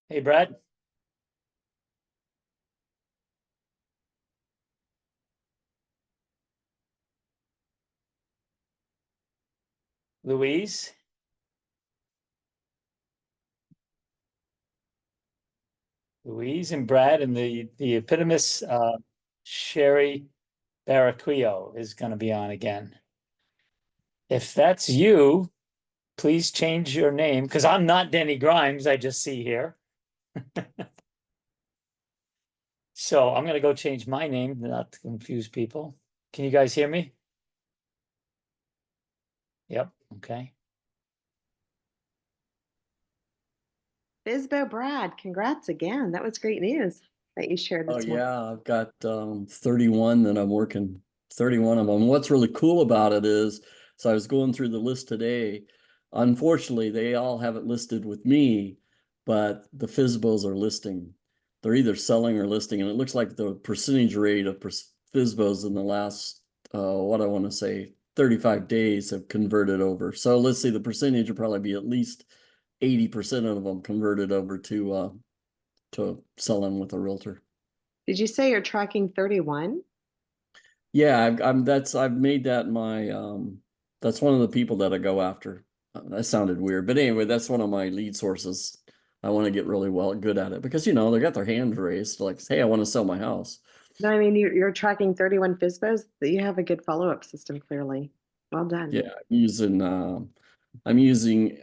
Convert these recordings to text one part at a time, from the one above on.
Hey, Brad. Louise. Louise and Brad and the eponymous Sherry Barraquillo is going to be on again. If that's you, please change your name because I'm not Denny Grimes. I just see here. So I'm going to go change my name, not to confuse people. Can you guys hear me? Yep. Okay. Bisbo Brad, congrats again. That was great news that you shared Oh this morning. yeah, I've got 31 that I'm working, 31 of them. What's really cool about it is, so I was going through the list today. Unfortunately, they all have it listed with me, but the FSBOs are listing. They're either selling or listing, and it looks like the percentage rate of FSBOs in the last, what I want to say, 35 days have converted over. So let's see, the percentage will probably be at least 80% of them converted over to selling with a realtor. Did you say you're tracking 31? Yeah, I've made that my that's one of the people that I go after. That sounded weird, but anyway, that's one of my lead sources. I want to get really good at it because they got their hands raised, like, hey, I want to sell my house. No, I mean you're tracking 31 FSBOs. That you have a good follow-up system, clearly. Well done. Yeah,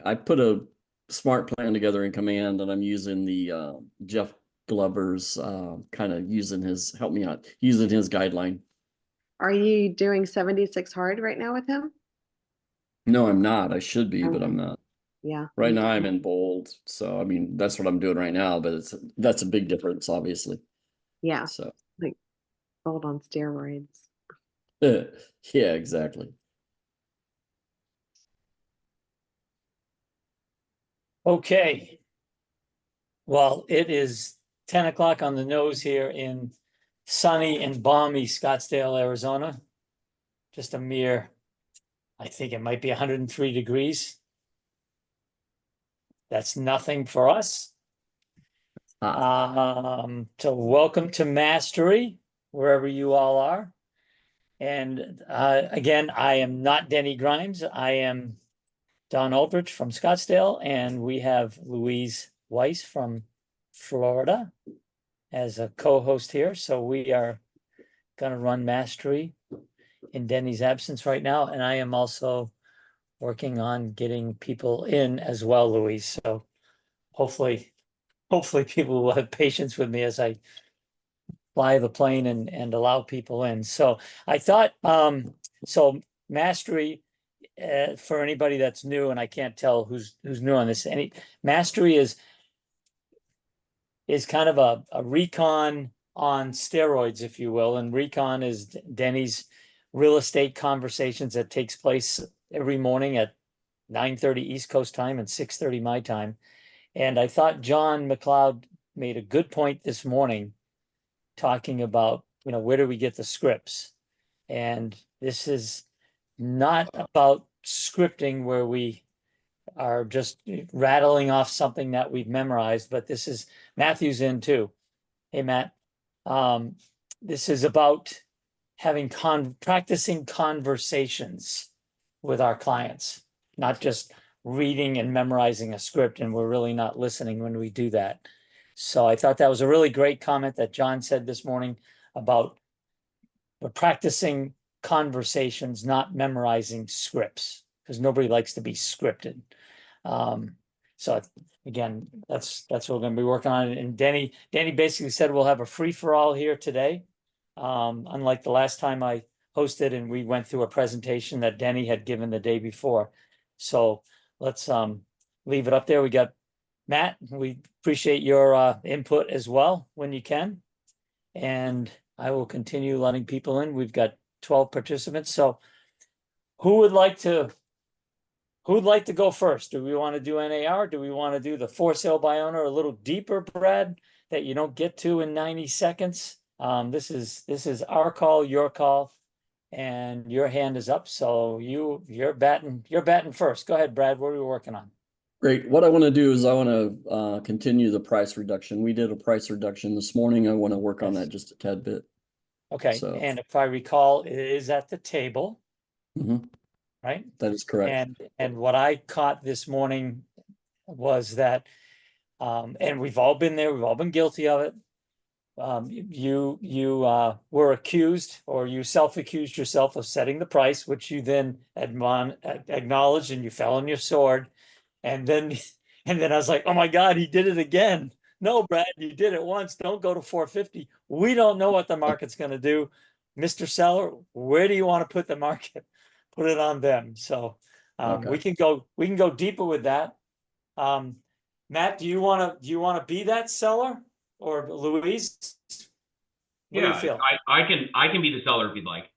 I put a smart plan together in Command, and I'm using the Jeff Glover's kind of using his help me out using his guideline. Are you doing 76 hard right now with him? No, I'm not. I should be, but I'm Okay. not. Yeah. Right now I'm in bold. So I mean that's what I'm doing right now, but that's a big difference, obviously. Yeah. So Like bold on steroids. yeah, exactly. Okay. Well, it is 10 o'clock on the nose here in sunny and balmy Scottsdale, Arizona. Just a mere, I think it might be 103 degrees. That's nothing for us. So welcome to Mastery, wherever you all are. And again, I am not Denny Grimes. I am Don Aldrich from Scottsdale, and we have Louise Weiss from Florida as a co-host here. So we are going to run Mastery in Denny's absence right now. And I am also working on getting people in as well, Louise. So hopefully people will have patience with me as I fly the plane and allow people in. So I thought, so Mastery, for anybody that's new, and I can't tell who's new on this, Mastery is kind of a recon on steroids, if you will. And recon is Denny's real estate conversations that takes place every morning at 9:30 East Coast time and 6:30 my time. And I thought John McLeod made a good point this morning talking about, where do we get the scripts? And this is not about scripting where we are just rattling off something that we've memorized, but this is Matthew's in too. Hey, Matt. Um, this is about having practicing conversations with our clients, not just reading and memorizing a script, and we're really not listening when we do that. So I thought that was a really great comment that John said this morning about practicing conversations, not memorizing scripts, because nobody likes to be scripted. So again, that's what we're going to be working on. And Denny basically said we'll have a free for all here today. Unlike the last time I hosted and we went through a presentation that Denny had given the day before. So let's leave it up there. We got Matt. We appreciate your input as well when you can. And I will continue letting people in. We've got 12 participants. So who would like to go first? Do we want to do NAR? Do we want to do the for sale by owner a little deeper, Brad, that you don't get to in 90 seconds? This is our call, your call, and your hand is up. So you're batting first. Go ahead, Brad. What are we working on? Great. What I want to do is I want to continue the price reduction. We did a price reduction this morning. I want to work on Yes. that just a tad bit. Okay, So and if I recall, it is at the table, mhm, right? that is correct. And what I caught this morning was that, and we've all been there, we've all been guilty of it. You were accused, or you self-accused yourself of setting the price, which you then acknowledged, and you fell on your sword. And then, and then I was like, oh my God, he did it again. No, Brad, you did it once. Don't go to 450. We don't know what the market's going to do. Mr. Seller, where do you want to put the market? Put it on them. So Okay. we can go deeper with that. Matt, do you want to be that seller, or Louise? What do you Yeah, feel? I can be the seller if you'd like.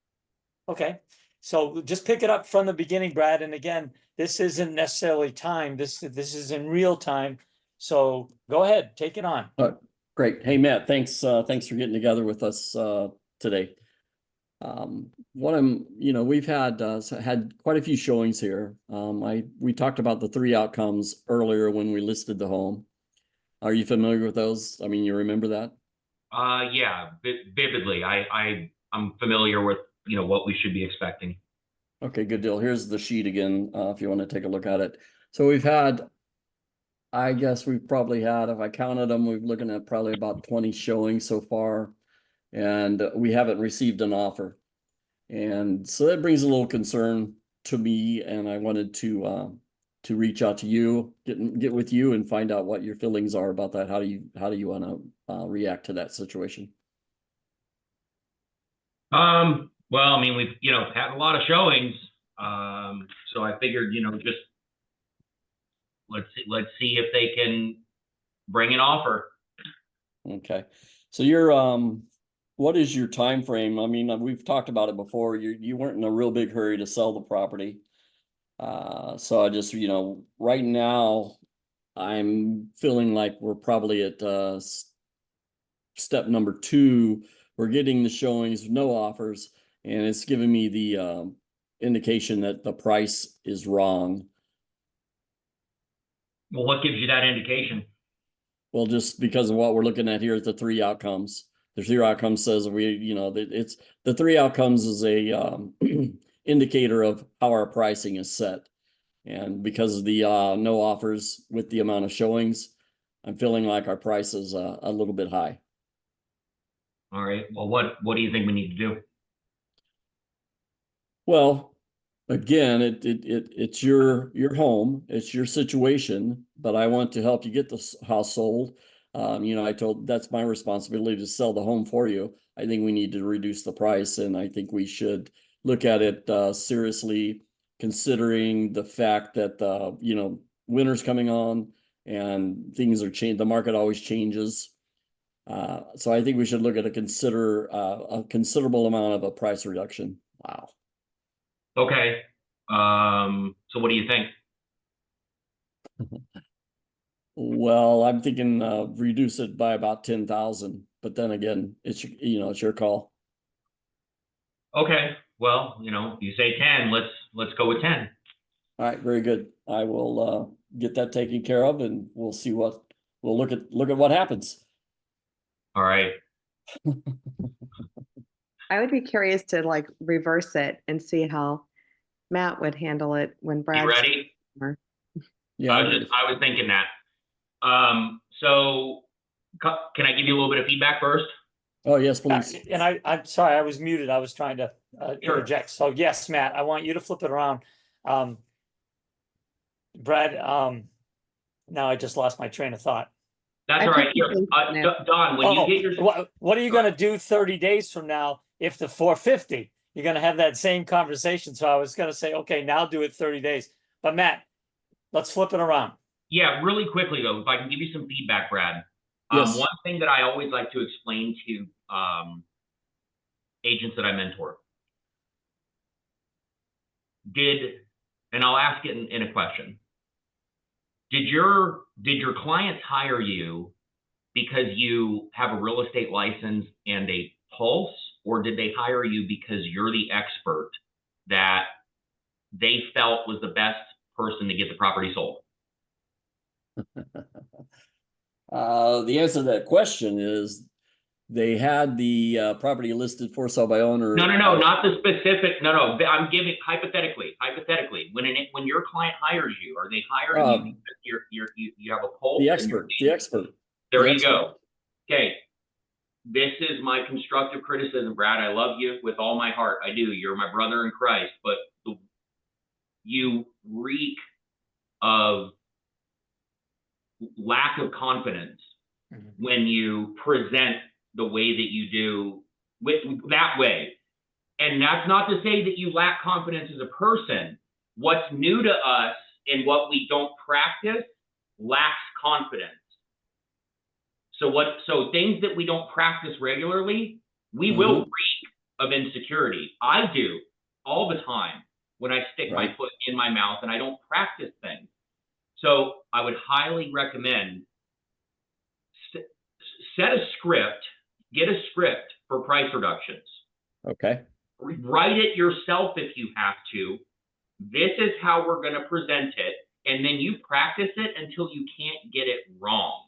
Okay, so just pick it up from the beginning, Brad. And again, this isn't necessarily time. This is in real time. So go ahead, take it on. Great. Hey, Matt, thanks for getting together with us today. We've had quite a few showings here. We talked about the 3 outcomes earlier when we listed the home. Are you familiar with those? I mean, you remember that? Yeah, vividly. I'm familiar with, what we should be expecting. Okay, good deal. Here's the sheet again, if you want to take a look at it. So I guess we've probably had, if I counted them, we're looking at probably about 20 showings so far, and we haven't received an offer. And so that brings a little concern to me, and I wanted to reach out to you, get with you and find out what your feelings are about that. How do you want to react to that situation? Well, I mean, we've, had a lot of showings. So I figured, just let's see if they can bring an offer. Okay. So what is your time frame? I mean, we've talked about it before. You weren't in a real big hurry to sell the property. So I just, right now I'm feeling like we're probably at step number 2. We're getting the showings, no offers, and it's giving me the indication that the price is wrong. Well, what gives you that indication? Well, just because of what we're looking at here is the 3 outcomes. The 3 outcomes says it's the 3 outcomes is a indicator of how our pricing is set. And because of the no offers with the amount of showings, I'm feeling like our price is a little bit high. All right. Well, what do you think we need to do? Well, again, it's your home, it's your situation, but I want to help you get this house sold. That's my responsibility to sell the home for you. I think we need to reduce the price, and I think we should look at it seriously, considering the fact that winter's coming on and things are changing. The market always changes. So I think we should look at a considerable amount of a price reduction. Wow. Okay. So what do you think? Well, I'm thinking reduce it by about 10,000, but then again, it's your call. Okay. Well, you say 10, let's go with 10. All right, very good. I will get that taken care of, and we'll see we'll look at what happens. All right. I would be curious to like reverse it and see how Matt would handle it when You Brad's. ready? Yeah, I was thinking that. So can I give you a little bit of feedback first? Oh, yes, please. And I'm sorry, I was muted. I was trying to Sure. interject. So yes, Matt, I want you to flip it around. Brad, now I just lost my train of thought. That's I all right. think Here, you can now. Don, when you get your What are you going to do 30 days from now if the 450? You're going to have that same conversation. So I was going to say, okay, now do it 30 days. But Matt, let's flip it around. Yeah, really quickly though, if I can give you some feedback, Brad. Yes. One thing that I always like to explain to agents that I mentor and I'll ask it in a question. Did your clients hire you because you have a real estate license and a pulse, or did they hire you because you're the expert that they felt was the best person to get the property sold? The answer to that question is they had the property listed for sale by owner. No, not the specific. No. I'm giving hypothetically. When your client hires you, are they hiring you because you have a pulse? The expert. There the you expert. go. Okay. This is my constructive criticism, Brad. I love you with all my heart. I do. You're my brother in Christ, but you reek of lack of confidence when you present the way that you do with that way. And that's not to say that you lack confidence as a person. What's new to us and what we don't practice lacks confidence. So things that we don't practice regularly, we will reek of insecurity. I do all the time when I stick my foot in my mouth and I don't practice things. So I would highly recommend set a script, get a script for price reductions. Okay. Write it yourself if you have to. This is how we're going to present it. And then you practice it until you can't get it wrong.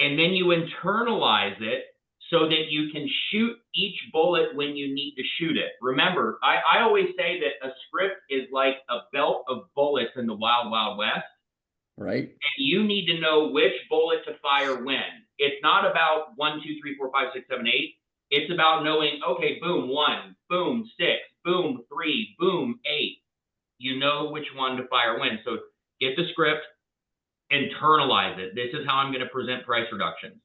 And then you internalize it so that you can shoot each bullet when you need to shoot it. Remember, I always say that a script is like a belt of bullets in the Wild Wild West. Right. And you need to know which bullet to fire when. It's not about 1, 2, 3, 4, 5, 6, 7, 8. It's about knowing, okay, boom, 1, boom, 6, boom, 3, boom, 8. You know which one to fire when. So get the script, internalize it. This is how I'm going to present price reductions.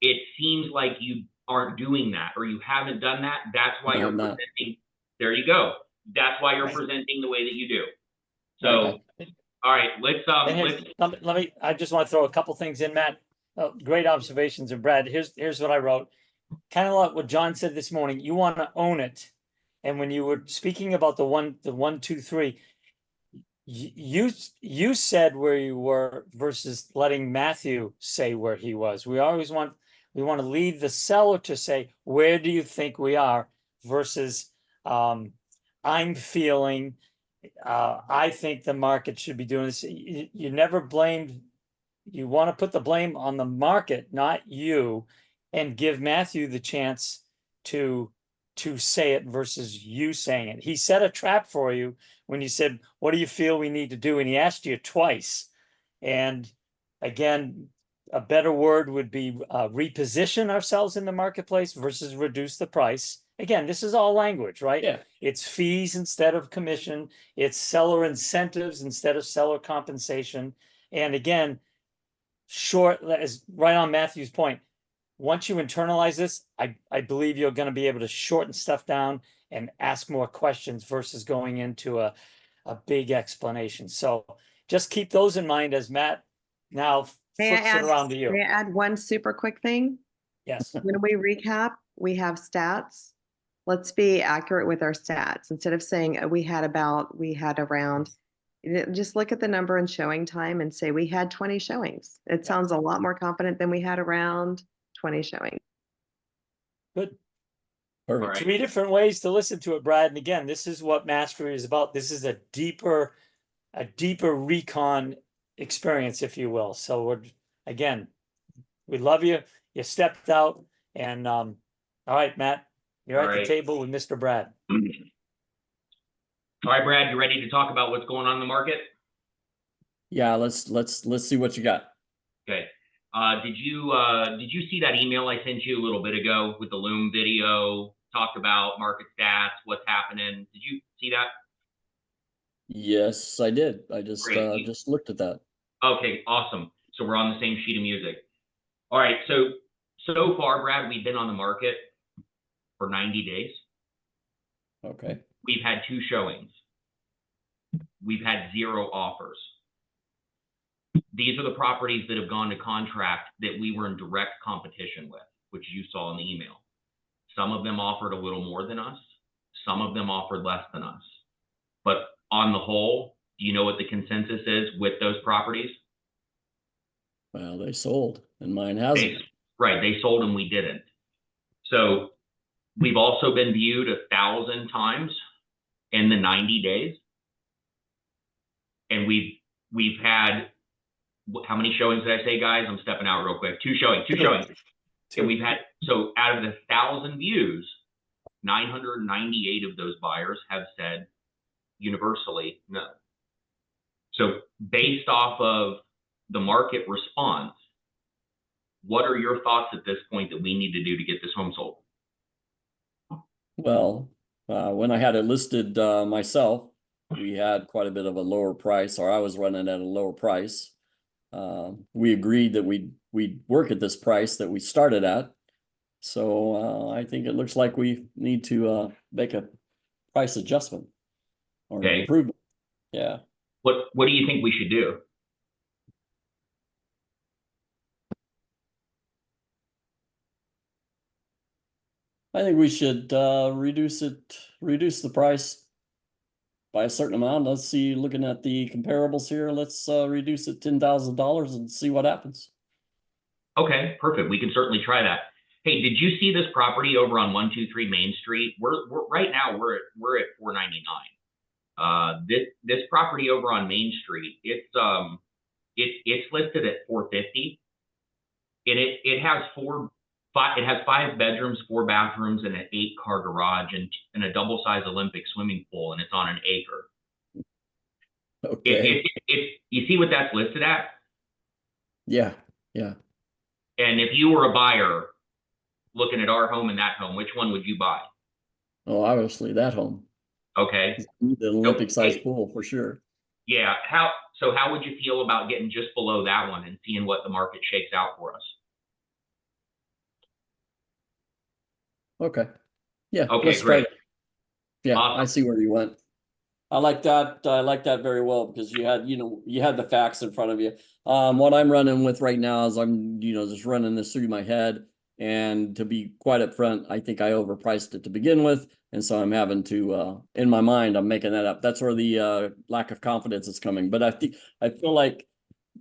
It seems like you aren't doing that or you haven't done that. That's why you're presenting. There you go. That's why you're presenting the way that you do. So, all right, I just want to throw a couple things in, Matt. Great observations. And Brad, here's what I wrote. Kind of like what John said this morning. You want to own it. And when you were speaking about the 1, 2, 3, you said where you were versus letting Matthew say where he was. We want to leave the seller to say, where do you think we are versus I'm feeling, I think the market should be doing this. You never blamed, you want to put the blame on the market, not you, and give Matthew the chance to say it versus you saying it. He set a trap for you when you said, what do you feel we need to do? And he asked you twice. And again, a better word would be reposition ourselves in the marketplace versus reduce the price. Again, this is all language, right? Yeah. It's fees instead of commission. It's seller incentives instead of seller compensation. And again, right on Matthew's point, once you internalize this, I believe you're going to be able to shorten stuff down and ask more questions versus going into a big explanation. So just keep those in mind as Matt now flips it around to you. May I add one super quick thing? Yes. When we recap, we have stats. Let's be accurate with our stats. Instead of saying we had around, just look at the number in showing time and say we had 20 showings. It sounds a lot more confident than we had around 20 showings. Good. Perfect. 3 different ways to listen to it, Brad. And again, this is what mastery is about. This is a deeper recon experience, if you will. So we love you. You stepped out, and all right, Matt, you're at the table with Mr. Brad. All right, Brad, you ready to talk about what's going on in the market? Yeah, let's see what you got. Okay. Did you see that email I sent you a little bit ago with the Loom video? Talked about market stats, what's happening. Did you see that? Yes, I did. I just looked at that. Okay, awesome. So we're on the same sheet of music. All right. So far, Brad, we've been on the market for 90 days. Okay. We've had 2 showings. We've had 0 offers. These are the properties that have gone to contract that we were in direct competition with, which you saw in the email. Some of them offered a little more than us. Some of them offered less than us. But on the whole, do you know what the consensus is with those properties? Well, they sold and mine hasn't. Right, they sold and we didn't. So we've also been viewed 1,000 times in the 90 days. And we've had how many showings did I say, guys? I'm stepping out real quick. Two showings. And we've had, so out of the 1,000 views, 998 of those buyers have said universally no. So based off of the market response, what are your thoughts at this point that we need to do to get this home sold? Well, when I had it listed myself, we had quite a bit of a lower price, or I was running at a lower price. We agreed that we'd work at this price that we started at. So I think it looks like we need to make a price adjustment or an Okay. improvement. Yeah. What do you think we should do? I think we should reduce the price by a certain amount. Let's see, looking at the comparables here, let's reduce it $10,000 and see what happens. Okay, perfect. We can certainly try that. Hey, did you see this property over on 123 Main Street? We're right now we're at 499. This property over on Main Street, it's listed at 450, and it has 5 bedrooms, 4 bathrooms, and an 8-car garage, and a double-sized Olympic swimming pool, and it's on an acre. Okay. You see what that's listed at? Yeah. And if you were a buyer looking at our home and that home, which one would you buy? Oh, obviously that home. Okay. The Olympic-sized pool for sure. Yeah. How would you feel about getting just below that one and seeing what the market shakes out for us? Okay. Yeah. Okay, let's great. try. Yeah, Awesome. I see where you went. I like that. I like that very well because you had the facts in front of you. What I'm running with right now is I'm, just running this through my head. And to be quite upfront, I think I overpriced it to begin with. And so I'm having to, in my mind, I'm making that up. That's where the lack of confidence is coming. But I feel like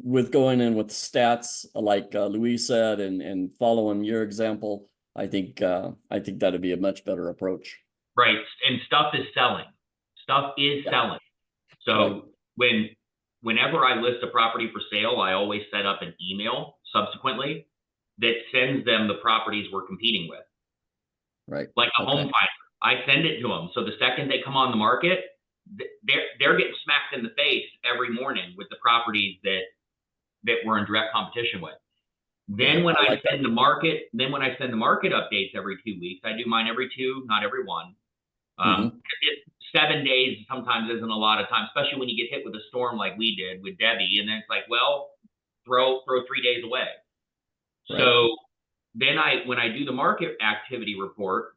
with going in with stats, like Louise said, and following your example, I think that'd be a much better approach. Right. And stuff is selling. Selling. So whenever I list a property for sale, I always set up an email subsequently that sends them the properties we're competing with. Right. Like a home finder. I send it to them. So the second they come on the market, they're getting smacked in the face every morning with the properties that we're in direct competition with. Then when I send the market updates every 2 weeks, I do mine every 2, not every 1. 7 days sometimes isn't a lot of time, especially when you get hit with a storm like we did with Debbie, and then it's like, well, throw 3 days away. Right. So then when I do the market activity report,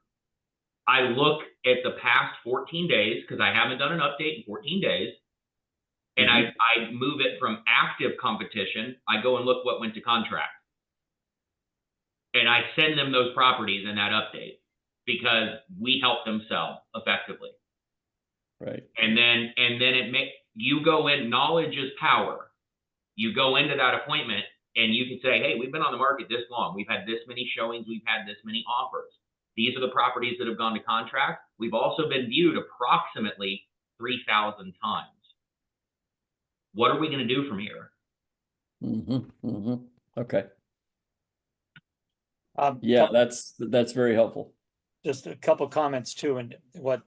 I look at the past 14 days because I haven't done an update in 14 days. And I move it from active competition. I go and look what went to contract. And I send them those properties in that update because we help them sell effectively. Right. And then you go in, knowledge is power. You go into that appointment and you can say, hey, we've been on the market this long. We've had this many showings. We've had this many offers. These are the properties that have gone to contract. We've also been viewed approximately 3,000 times. What are we going to do from here? Okay. Yeah, that's very helpful. Just a couple comments too, and what,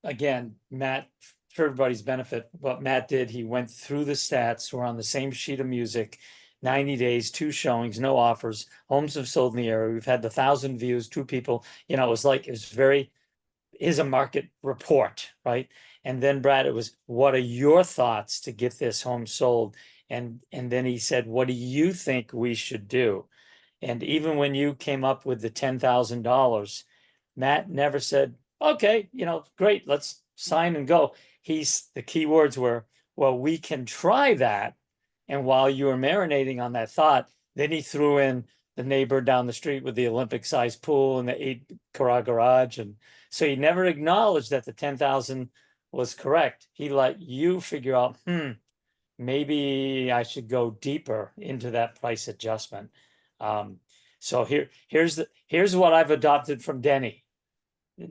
again, Matt, for everybody's benefit, what Matt did, he went through the stats. We're on the same sheet of music, 90 days, 2 showings, no offers, homes have sold in the area. We've had 1,000 views, 2 people, it was a market report, right? And then Brad, it was, what are your thoughts to get this home sold? And then he said, what do you think we should do? And even when you came up with the $10,000, Matt never said, okay, great, let's sign and go. The key words were, well, we can try that. And while you were marinating on that thought, then he threw in the neighbor down the street with the Olympic-sized pool and the 8-car garage. And so he never acknowledged that the 10,000 was correct. He let you figure out, maybe I should go deeper into that price adjustment. So here's what I've adopted from Denny.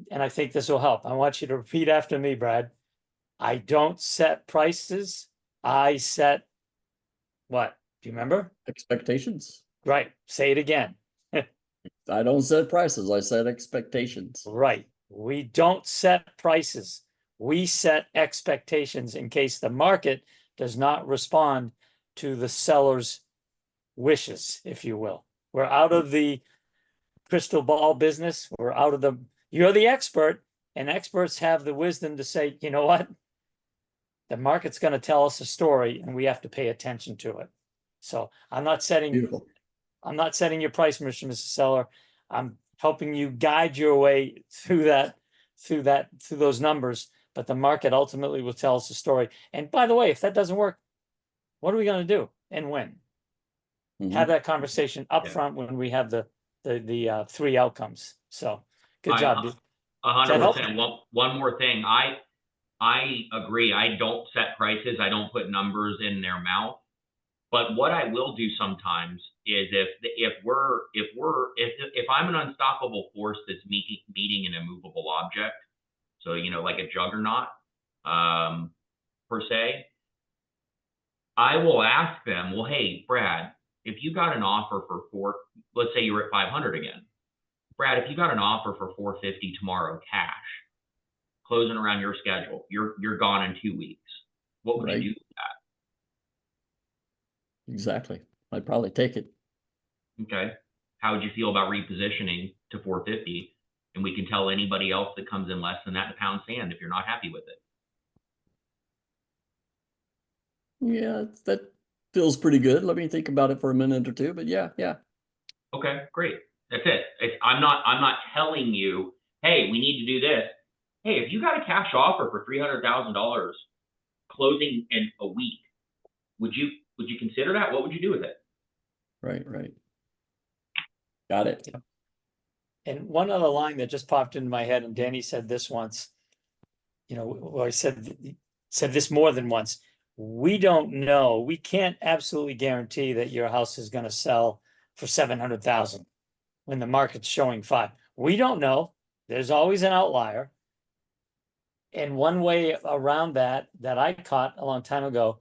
And I think this will help. I want you to repeat after me, Brad. I don't set prices. I set What? Do you remember? Expectations. Right. Say it again. I don't set prices. I set expectations. Right. We don't set prices. We set expectations in case the market does not respond to the seller's wishes, if you will. We're out of the crystal ball business. We're out of the, you're the expert, and experts have the wisdom to say, you know what? The market's going to tell us a story and we have to pay attention to it. So I'm not setting Beautiful. your price, Mr. Seller. I'm helping you guide your way through those numbers, but the market ultimately will tell us a story. And by the way, if that doesn't work, what are we going to do and when? Have Mhm. that conversation up Yeah. front when we have the three outcomes. So good job. dude. Does that help? 100%. One more thing. I agree. I don't set prices. I don't put numbers in their mouth. But what I will do sometimes is if I'm an unstoppable force that's meeting an immovable object, so like a juggernaut, per se, I will ask them, well, hey, Brad, if you got an offer for let's say you were at 500 again, Brad, if you got an offer for 450 tomorrow cash, closing around your schedule, you're gone in 2 weeks. What would Right. you do with Exactly. I'd probably take it. that? Okay. How would you feel about repositioning to 450? And we can tell anybody else that comes in less than that to pound sand if you're not happy with it. Yeah, that feels pretty good. Let me think about it for a minute or two, but yeah. Okay, great. That's it. I'm not telling you, hey, we need to do this. Hey, if you got a cash offer for $300,000 closing in a week, would you consider that? What would you do with it? Right. Got it. And one other line that just popped into my head, and Danny said this once, well, I said this more than once. We don't know. We can't absolutely guarantee that your house is going to sell for 700,000 when the market's showing 5. We don't know. There's always an outlier. And one way around that I caught a long time ago,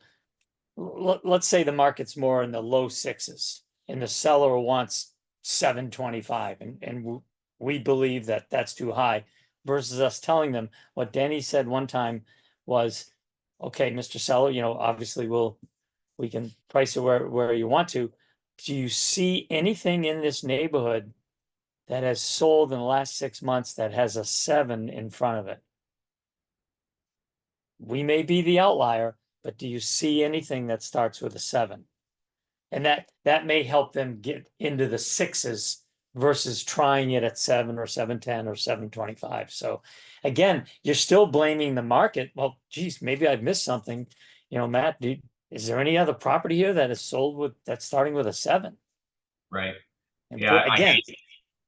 let's say the market's more in the low 6s and the seller wants 725 and we believe that that's too high, versus us telling them what Denny said one time was, okay, Mr. Seller, obviously we can price it where you want to. Do you see anything in this neighborhood that has sold in the last 6 months that has a 7 in front of it? We may be the outlier, but do you see anything that starts with a 7? And that may help them get into the 6s versus trying it at 7 or 710 or 725. So again, you're still blaming the market. Well, geez, maybe I've missed something. Matt, is there any other property here that is sold that's starting with a 7? Right. And Yeah. again,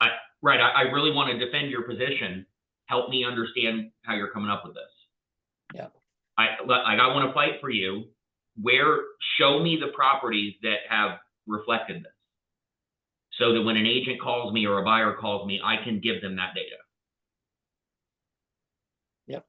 I really want to defend your position. Help me understand how you're coming up with this. Yeah. I want to fight for you. Show me the properties that have reflected this, so that when an agent calls me or a buyer calls me, I can give them that data. Yep.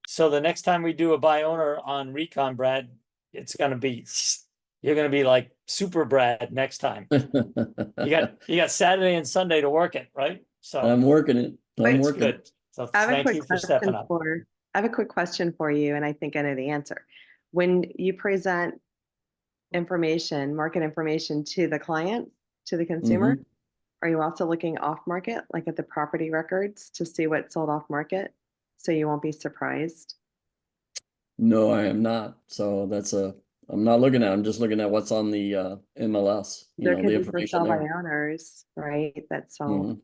So the next time we do a buy owner on Recon, Brad, you're going to be like Super Brad next time. You got Saturday and Sunday to work it, right? So I'm working it. I'm it's working it. good. So I have a thank quick you for question stepping up. I have a quick question for you, and I think I know the answer. When you present market information to the client, to the consumer, are you also looking off market, like at the property records to see what's sold off market? So you won't be surprised? No, I am not. So I'm not looking at it. I'm just looking at what's on the MLS, There could the be for information sell by there. owners, right? That's all. Mhm.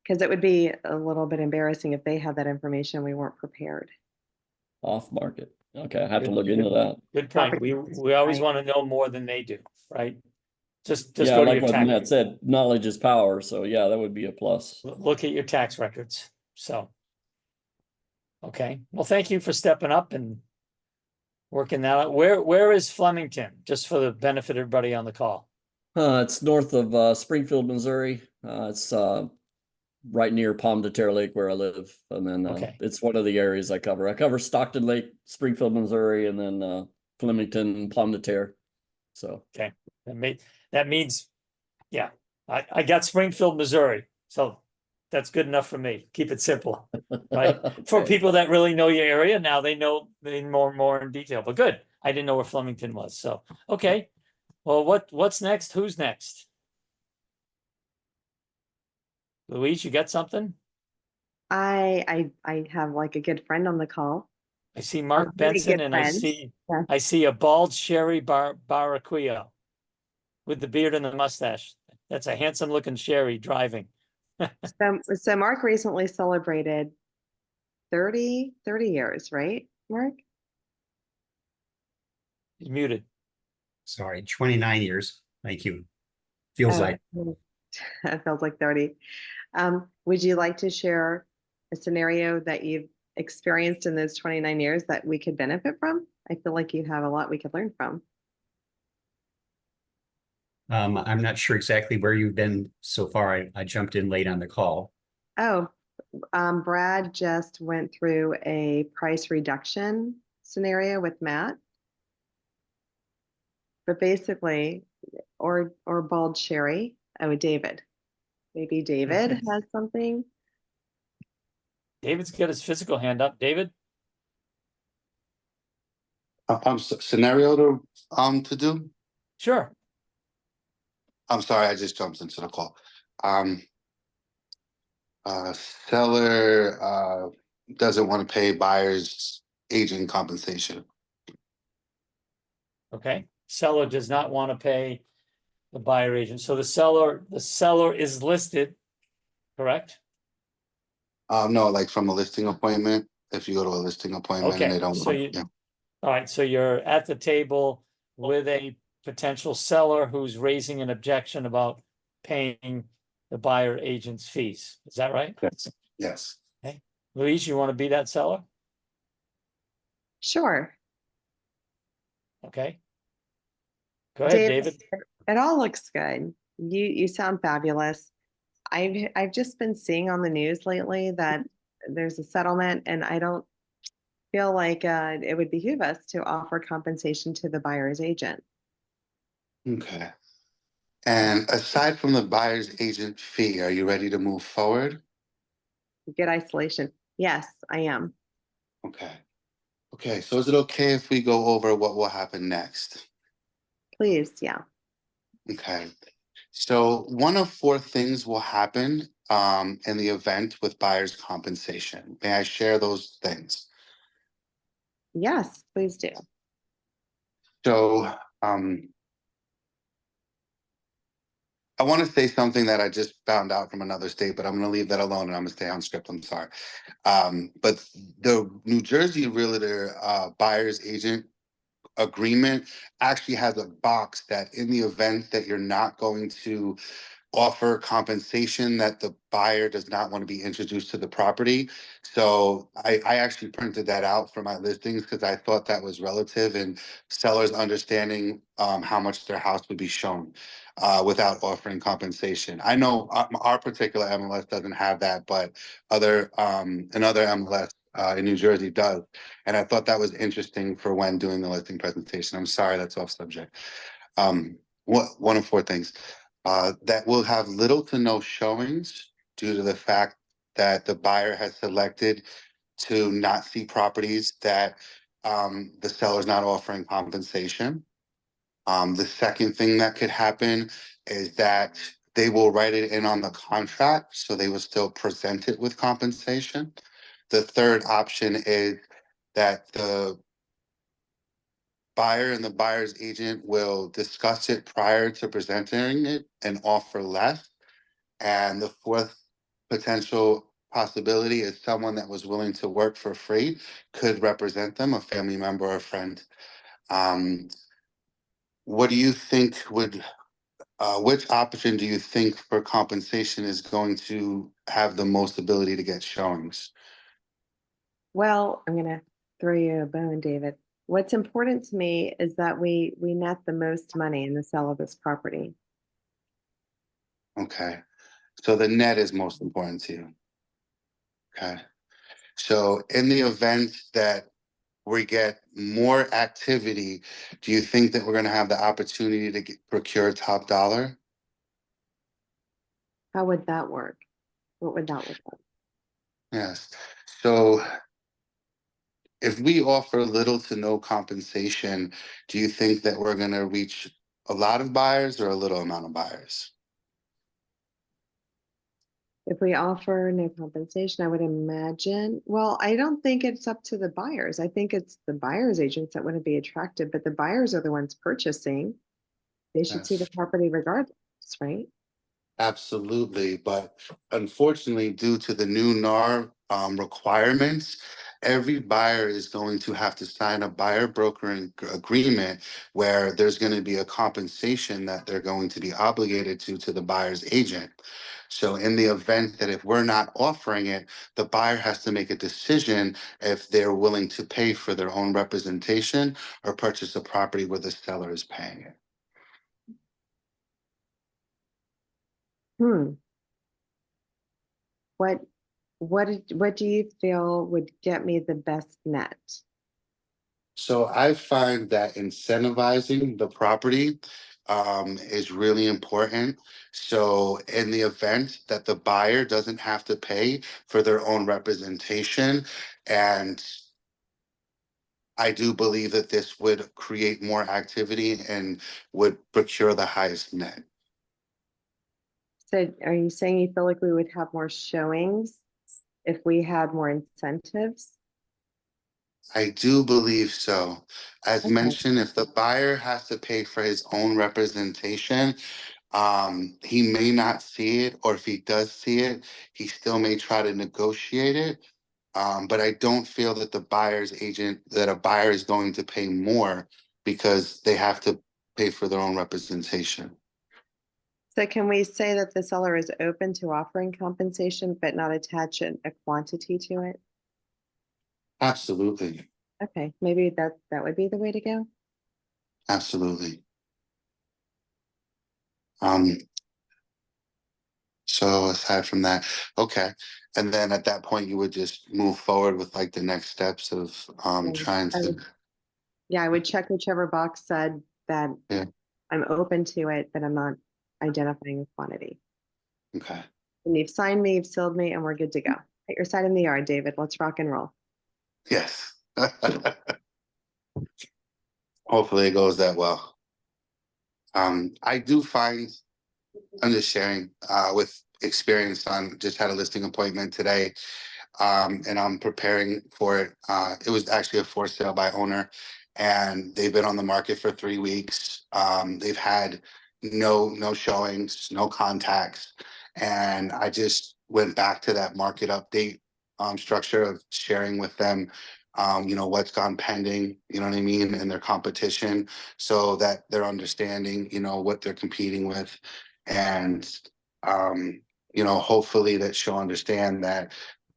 Because it would be a little bit embarrassing if they had that information, we weren't prepared. Off market. Okay, I have to Good- look into that. Good point. Property We always right. want to know more than they do, right? Just Yeah, go to like your what tax, Matt said, knowledge is power. So yeah, that would be a plus. look at your tax records. So. Okay, well, thank you for stepping up and working that out. Where is Flemington? Just for the benefit of everybody on the call. It's north of Springfield, Missouri. It's right near Palm de Terre Lake where I live. And then Okay. it's one of the areas I cover. I cover Stockton Lake, Springfield, Missouri, and then Flemington, Pomme de Terre. So, That means, yeah, I got Springfield, Missouri, so that's good enough for me. Keep it simple, right? For okay. people that really know your area, now they know more in detail, but good. I didn't know where Flemington was, so, okay. Well, what's next? Who's next? Louise, you got something? I have like a good friend on the call. I see A Mark really Benson good and friend. Yeah. I see a bald Sherry Barraquillo with the beard and the mustache. That's a handsome looking Sherry driving. So Mark recently celebrated 30 years, right, Mark? He's muted. Sorry, 29 years. Thank you. Feels like. It feels like 30. Would you like to share a scenario that you've experienced in those 29 years that we could benefit from? I feel like you have a lot we could learn from. I'm not sure exactly where you've been so far. I jumped in late on the call. Oh, Brad just went through a price reduction scenario with Matt. But basically, or bald Sherry. Oh, David. Maybe David has something. David's got his physical hand up. David? Scenario to do. Sure. I'm sorry, I just jumped into the call. Seller doesn't want to pay buyer's agent compensation. Okay. Seller does not want to pay the buyer agent. So the seller is listed, correct? No, like from a listing appointment. If you go to a listing appointment and Okay, they don't so want, yeah. all right, so you're at the table with a potential seller who's raising an objection about paying the buyer agent's fees. Is that right? Yes. Yes. Okay. Louise, you want to be that seller? Sure. Okay. Go ahead, David, David. it all looks good. You sound fabulous. I've just been seeing on the news lately that there's a settlement, and I don't feel like it would behoove us to offer compensation to the buyer's agent. Okay. And aside from the buyer's agent fee, are you ready to move forward? Good isolation. Yes, I am. Okay. Okay. So is it okay if we go over what will happen next? Please, yeah. Okay. So one of four things will happen in the event with buyer's compensation. May I share those things? Yes, please do. So I want to say something that I just found out from another state, but I'm going to leave that alone and I'm going to stay on script. I'm sorry. But the New Jersey Realtor buyer's agent agreement actually has a box that in the event that you're not going to offer compensation, that the buyer does not want to be introduced to the property. So I actually printed that out for my listings because I thought that was relative and sellers understanding how much their house would be shown without offering compensation. I know our particular MLS doesn't have that, but another MLS in New Jersey does. And I thought that was interesting for when doing the listing presentation. I'm sorry, that's off subject. One of four things. That will have little to no showings due to the fact that the buyer has selected to not see properties that the seller's not offering compensation. The second thing that could happen is that they will write it in on the contract, so they will still present it with compensation. The third option is that the buyer and the buyer's agent will discuss it prior to presenting it and offer less. And the fourth potential possibility is someone that was willing to work for free could represent them, a family member or a friend. What do you think which option do you think for compensation is going to have the most ability to get showings? Well, I'm gonna throw you a bone, David. What's important to me is that we net the most money in the sale of this property. Okay. So the net is most important to you. Okay. So in the event that we get more activity, do you think that we're going to have the opportunity to procure top dollar? How would that work? What would that look like? Yes. So if we offer little to no compensation, do you think that we're going to reach a lot of buyers or a little amount of buyers? If we offer no compensation, I would imagine, well, I don't think it's up to the buyers. I think it's the buyer's agents that wouldn't be attracted, but the buyers are the ones purchasing. They should see the Yes. property regardless, right? Absolutely, but unfortunately, due to the new NAR requirements, every buyer is going to have to sign a buyer brokering agreement where there's going to be a compensation that they're going to be obligated to the buyer's agent. So in the event that if we're not offering it, the buyer has to make a decision if they're willing to pay for their own representation or purchase a property where the seller is paying it. Hmm. What what do you feel would get me the best net? So I find that incentivizing the property is really important. So in the event that the buyer doesn't have to pay for their own representation, and I do believe that this would create more activity and would procure the highest net. So are you saying you feel like we would have more showings if we had more incentives? I do believe so. As Okay. mentioned, if the buyer has to pay for his own representation, he may not see it, or if he does see it, he still may try to negotiate it. But I don't feel that that a buyer is going to pay more because they have to pay for their own representation. So can we say that the seller is open to offering compensation, but not attach a quantity to it? Absolutely. Okay, maybe that would be the way to go. Absolutely. Um, so aside from that, okay. And then at that point, you would just move forward with like the next steps of Yeah, trying I to, would, yeah, I would check whichever box said that yeah, I'm open to it, but I'm not identifying a quantity. okay. And you've signed me, you've sealed me, and we're good to go. Put your side in the yard, David. Let's rock and roll. Yes. Hopefully it goes that well. I do find, I'm just sharing with experience on, just had a listing appointment today, and I'm preparing for it. It was actually a for sale by owner, and they've been on the market for 3 weeks. They've had no showings, no contacts, and I just went back to that market update structure of sharing with them, what's gone pending, you know what I mean, and their competition, so that they're understanding, what they're competing with, and hopefully that she'll understand that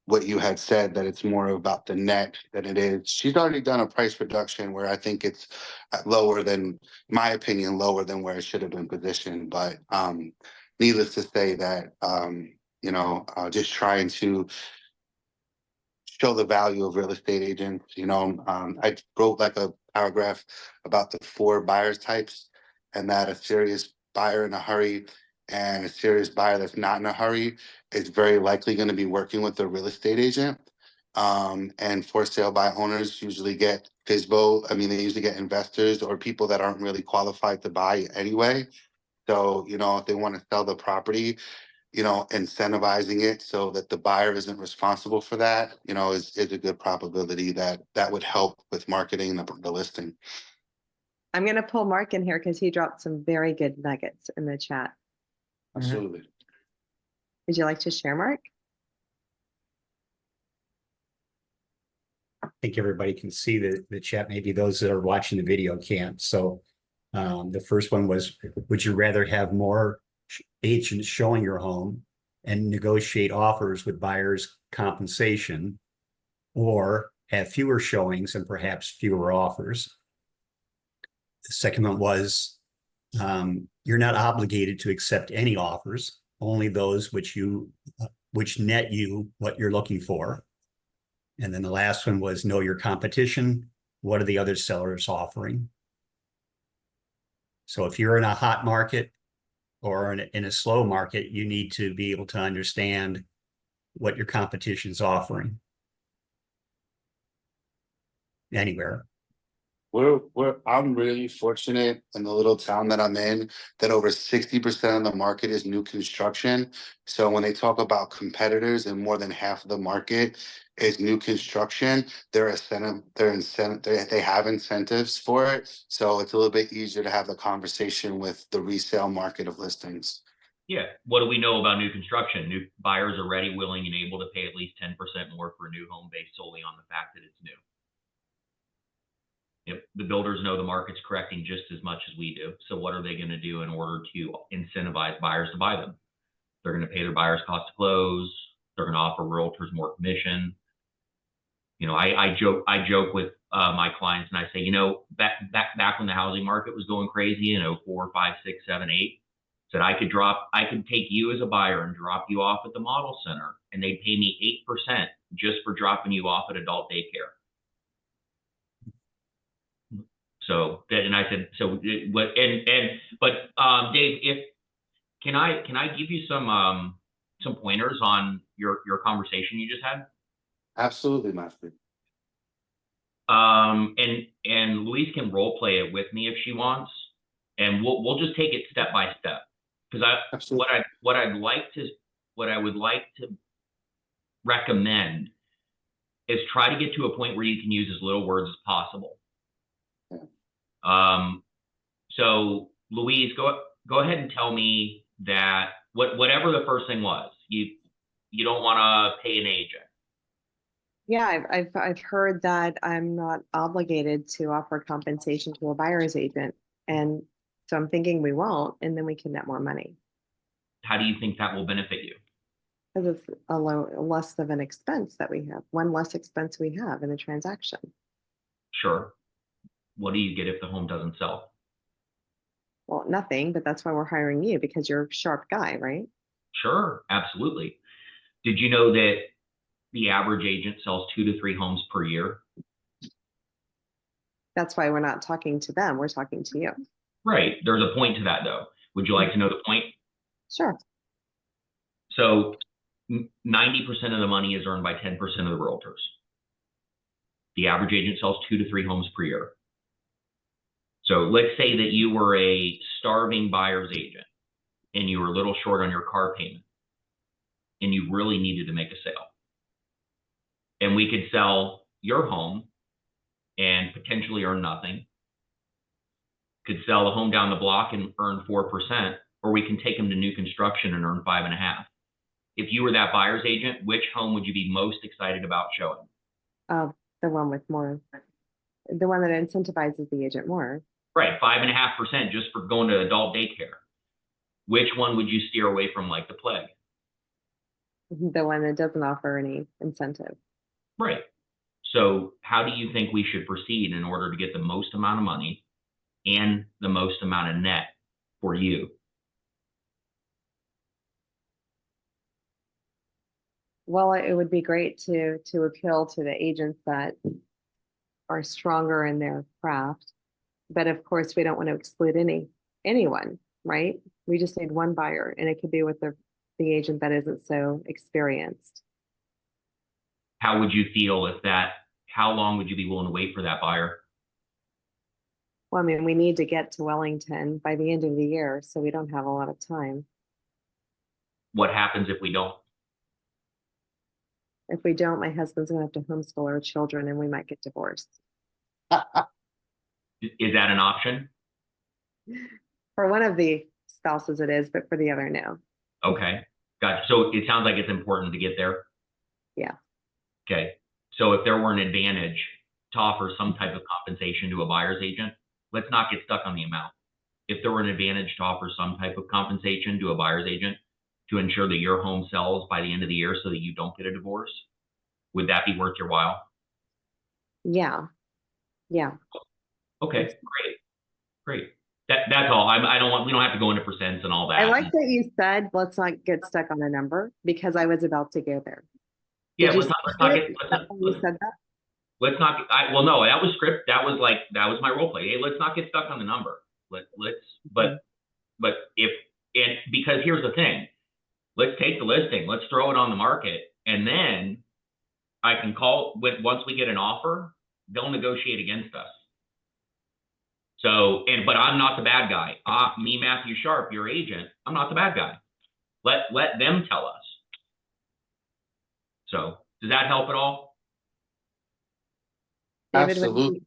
what you had said, that it's more about the net than it is. She's already done a price reduction where I think it's lower than, my opinion, lower than where it should have been positioned. But needless to say that, just trying to show the value of real estate agents. I wrote like a paragraph about the 4 buyers types, and that a serious buyer in a hurry and a serious buyer that's not in a hurry is very likely going to be working with a real estate agent. And for sale by owners usually get FISBO. I mean, they usually get investors or people that aren't really qualified to buy anyway. So, if they want to sell the property, incentivizing it so that the buyer isn't responsible for that, is a good probability that that would help with marketing the listing. I'm going to pull Mark in here because he dropped some very good nuggets in the chat. Absolutely. Would you like to share, Mark? I think everybody can see the chat. Maybe those that are watching the video can't. So the first one was, would you rather have more agents showing your home and negotiate offers with buyers' compensation, or have fewer showings and perhaps fewer offers? The second one was, you're not obligated to accept any offers, only those which net you what you're looking for. And then the last one was know your competition. What are the other sellers offering? So if you're in a hot market or in a slow market, you need to be able to understand what your competition's offering anywhere. I'm really fortunate in the little town that I'm in that over 60% of the market is new construction. So when they talk about competitors and more than half of the market is new construction, they have incentives for it. So it's a little bit easier to have the conversation with the resale market of listings. Yeah. What do we know about new construction? New buyers are ready, willing, and able to pay at least 10% more for a new home based solely on the fact that it's new. Yep. The builders know the market's correcting just as much as we do. So what are they going to do in order to incentivize buyers to buy them? They're going to pay their buyers cost to close. They're going to offer realtors more commission. You know, I joke with my clients and I say, you know, back when the housing market was going crazy in 04, 5, 6, 7, 8, said I could take you as a buyer and drop you off at the model center and they'd pay me 8% just for dropping you off at adult daycare. So that, and I said, so what, but Dave, can I give you some pointers on your conversation you just had? Absolutely, Master. And Louise can role play it with me if she wants, and we'll just take it step by step. Because what I would like to recommend is try to get to a point where you can use as little words as possible. So Louise, go ahead and tell me that whatever the first thing was, you don't want to pay an agent. Yeah, I've heard that I'm not obligated to offer compensation to a buyer's agent. And so I'm thinking we won't, and then we can net more money. How do you think that will benefit you? Because it's a less of an expense that we have, one less expense we have in a transaction. Sure. What do you get if the home doesn't sell? Well, nothing, but that's why we're hiring you, because you're a sharp guy, right? Sure, absolutely. Did you know that the average agent sells 2 to 3 homes per year? That's why we're not talking to them, we're talking to you. Right. There's a point to that, though. Would you like to know the point? Sure. So 90% of the money is earned by 10% of the realtors. The average agent sells 2 to 3 homes per year. So let's say that you were a starving buyer's agent and you were a little short on your car payment and you really needed to make a sale. And we could sell your home and potentially earn nothing. Could sell the home down the block and earn 4%, or we can take them to new construction and earn 5.5%. If you were that buyer's agent, which home would you be most excited about showing? The one with more, the one that incentivizes the agent more. Right, 5.5% just for going to adult daycare. Which one would you steer away from like the plague? The one that doesn't offer any incentive. Right. So how do you think we should proceed in order to get the most amount of money and the most amount of net for you? Well, it would be great to appeal to the agents that are stronger in their craft. But of course, we don't want to exclude anyone, right? We just need one buyer, and it could be with the agent that isn't so experienced. How would you feel if how long would you be willing to wait for that buyer? Well, I mean, we need to get to Wellington by the end of the year, so we don't have a lot of time. What happens if we don't? If we don't, my husband's gonna have to homeschool our children and we might get divorced. Is that an option? For one of the spouses it is, but for the other, no. Okay, gotcha. So it sounds like it's important to get there. Yeah. Okay, so if there were an advantage to offer some type of compensation to a buyer's agent, let's not get stuck on the amount. If there were an advantage to offer some type of compensation to a buyer's agent to ensure that your home sells by the end of the year so that you don't get a divorce, would that be worth your while? Yeah. Yeah. Okay, great. That's all. We don't have to go into percents and all that. I like that you said, let's not get stuck on a number, because I was about to go there. Yeah, Did you let's not get, You said that? let's not, well, no, that was script. That was my role play. Hey, let's not get stuck on the number. But if, and because here's the thing, let's take the listing, let's throw it on the market, and then I can call once we get an offer, they'll negotiate against us. So, but I'm not the bad guy. Me, Matthew Sharp, your agent, I'm not the bad guy. Let them tell us. So, does that help at all? David, Absolutely.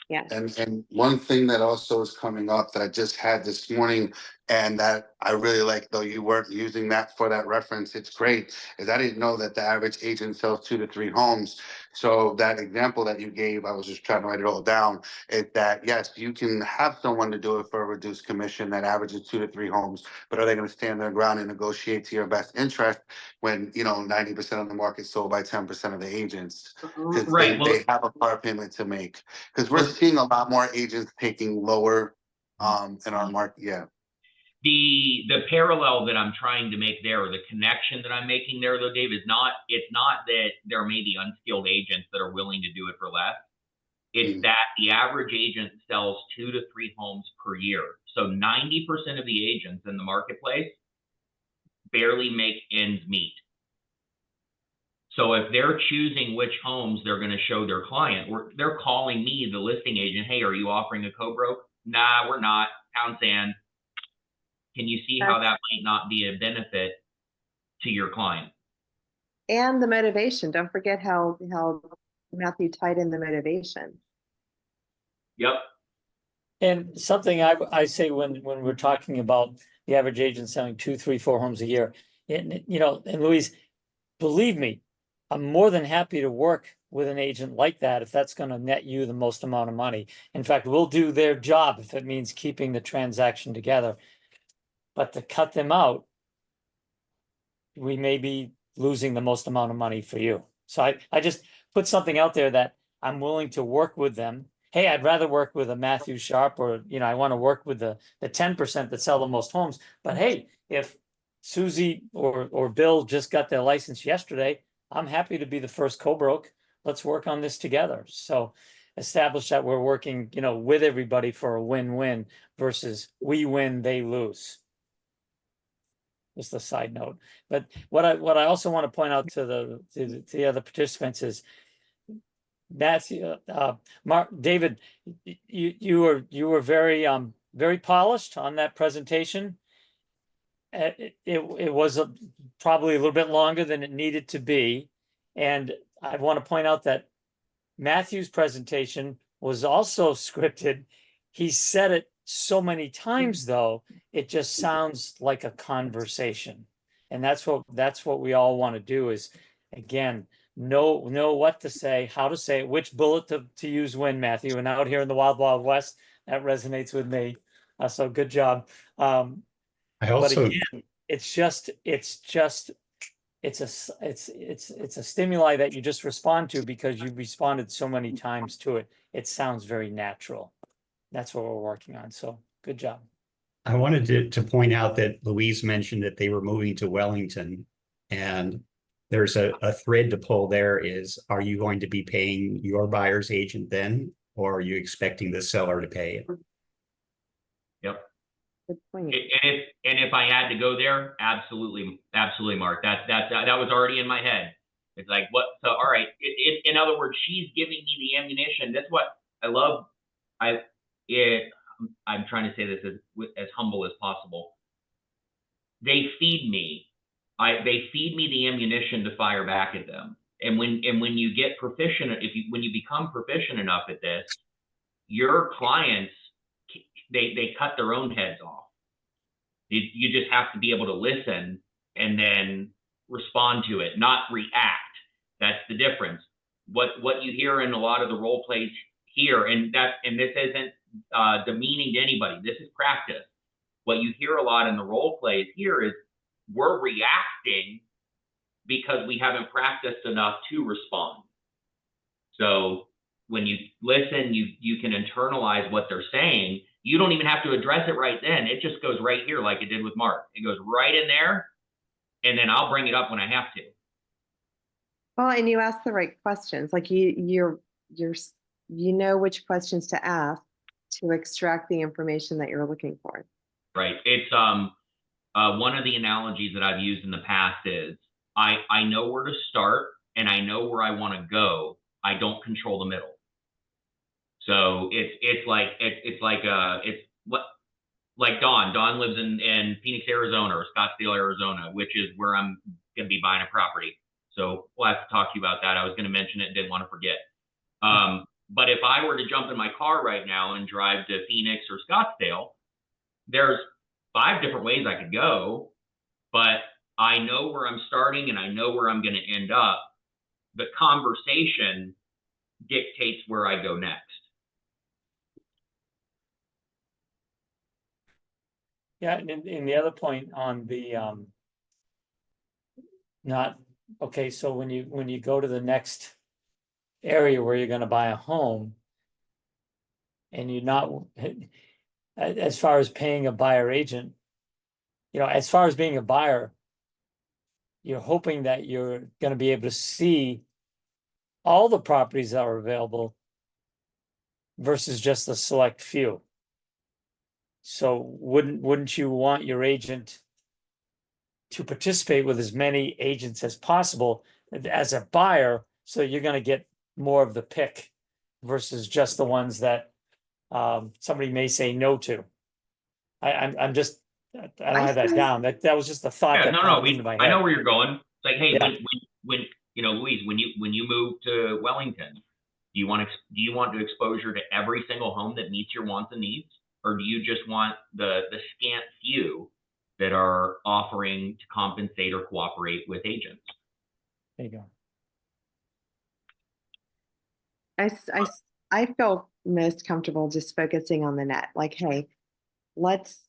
Yes. And one thing that also is coming up that I just had this morning, and that I really like, though you weren't using that for that reference, it's great, is I didn't know that the average agent sells 2 to 3 homes. So that example that you gave, I was just trying to write it all down, is that yes, you can have someone to do it for a reduced commission that averages 2 to 3 homes, but are they going to stand their ground and negotiate to your best interest when 90% of the market sold by 10% of the agents? Because Right. they have a car payment to make. Because we're seeing a lot more agents taking lower in our market. Yeah. The parallel that I'm trying to make there, or the connection that I'm making there, though, Dave, it's not that there may be unskilled agents that are willing to do it for less. It's that the average agent sells 2 to 3 homes per year. So 90% of the agents in the marketplace barely make ends meet. So if they're choosing which homes they're going to show their client, they're calling me, the listing agent, hey, are you offering a co-broke? Nah, we're not. Pound sand. Can you see how that might not be a benefit to your client? And the motivation. Don't forget how Matthew tied in the motivation. Yep. And something I say when we're talking about the average agent selling 2, 3, 4 homes a year, and Louise, believe me, I'm more than happy to work with an agent like that if that's going to net you the most amount of money. In fact, we'll do their job if it means keeping the transaction together. But to cut them out, we may be losing the most amount of money for you. So I just put something out there that I'm willing to work with them. Hey, I'd rather work with a Matthew Sharp, or I want to work with the 10% that sell the most homes. But hey, if Susie or Bill just got their license yesterday, I'm happy to be the first co-broke. Let's work on this together. So establish that we're working, with everybody for a win-win versus we win, they lose. Just a side note. But what I also want to point out to the other participants is Matthew, Mark, David, you were very polished on that presentation. It was probably a little bit longer than it needed to be, and I want to point out that Matthew's presentation was also scripted. He said it so many times, though, it just sounds like a conversation. And that's what we all want to do is, again, know what to say, how to say it, which bullet to use when, Matthew. And out here in the Wild Wild West, that resonates with me. So good job. I But also, again, it's a stimuli that you just respond to because you responded so many times to it. It sounds very natural. That's what we're working on. So good job. I wanted to point out that Louise mentioned that they were moving to Wellington, and there's a thread to pull there is, are you going to be paying your buyer's agent then, or are you expecting the seller to pay it? Yep. Good point. And if I had to go there, absolutely, Mark. That was already in my head. It's like, what? So, all right. In other words, she's giving me the ammunition. That's what I love. I'm trying to say this as humble as possible. They feed me. They feed me the ammunition to fire back at them. And when you get proficient, when you become proficient enough at this, your clients, they cut their own heads off. You just have to be able to listen and then respond to it, not react. That's the difference. What you hear in a lot of the role plays here, and this isn't demeaning to anybody. This is practice. What you hear a lot in the role plays here is we're reacting because we haven't practiced enough to respond. So when you listen, you can internalize what they're saying. You don't even have to address it right then. It just goes right here like it did with Mark. It goes right in there, and then I'll bring it up when I have to. Well, and you ask the right questions, like you know which questions to ask to extract the information that you're looking for. Right. It's one of the analogies that I've used in the past is I know where to start and I know where I want to go. I don't control the middle. So it's like Dawn. Dawn lives in Phoenix, Arizona, or Scottsdale, Arizona, which is where I'm going to be buying a property. So we'll have to talk to you about that. I was going to mention it, didn't want to forget. But if I were to jump in my car right now and drive to Phoenix or Scottsdale, there's 5 different ways I could go, but I know where I'm starting and I know where I'm going to end up. The conversation dictates where I go next. Yeah, and the other point on the not okay, so when you go to the next area where you're going to buy a home, and you're not as far as paying a buyer agent, as far as being a buyer, you're hoping that you're going to be able to see all the properties that are available versus just a select few. So wouldn't you want your agent to participate with as many agents as possible as a buyer, so you're going to get more of the pick versus just the ones that somebody may say no to. I'm just, I don't have that down. That was just a thought Yeah, that no, popped into my I know head. where you're going. It's like, hey, Yeah. when Louise, when you move to Wellington, do you want to exposure to every single home that meets your wants and needs, or do you just want the scant few that are offering to compensate or cooperate with agents? There you go. I feel most comfortable just focusing on the net. Like, hey, let's,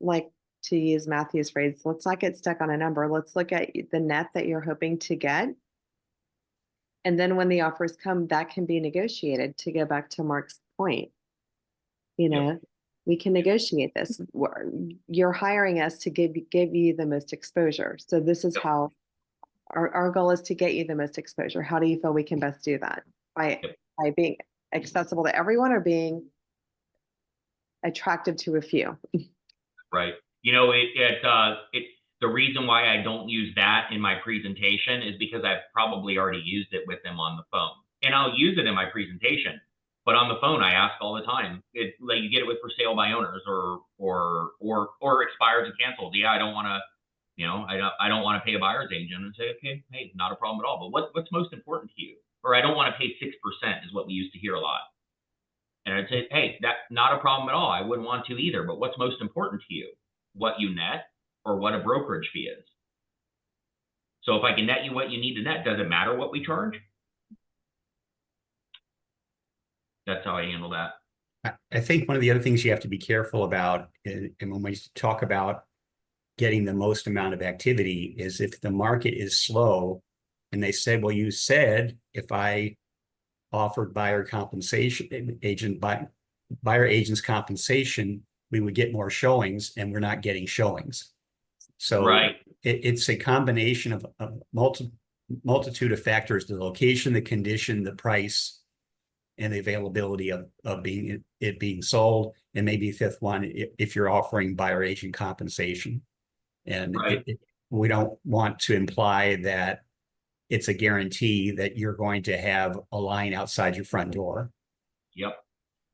like, to use Matthew's phrase, let's not get stuck on a number. Let's look at the net that you're hoping to get. And then when the offers come, that can be negotiated, to go back to Mark's point. We can negotiate this. You're hiring us to give you the most exposure. So this is how our goal is to get you the most exposure. How do you feel we can best do that? By being accessible to everyone, or being attractive to a few? Right. The reason why I don't use that in my presentation is because I've probably already used it with them on the phone, and I'll use it in my presentation. But on the phone, I ask all the time. Like, you get it with for sale by owners or expires and cancels. Yeah, I don't want to, I don't want to pay a buyer's agent, and say, okay, hey, not a problem at all. But what's most important to you? Or I don't want to pay 6% is what we used to hear a lot. And I'd say, hey, that's not a problem at all. I wouldn't want to either. But what's most important to you? What you net, or what a brokerage fee is? So if I can net you what you need to net, does it matter what we charge? That's how I handle that. I think one of the other things you have to be careful about, and when we talk about getting the most amount of activity, is if the market is slow and they said, well, you said if I offered buyer agents compensation, we would get more showings, and we're not getting showings. So right. It's a combination of a multitude of factors: the location, the condition, the price, and the availability of it being sold. And maybe a fifth one, if you're offering buyer agent compensation. And right. We don't want to imply that it's a guarantee that you're going to have a line outside your front door. Yep.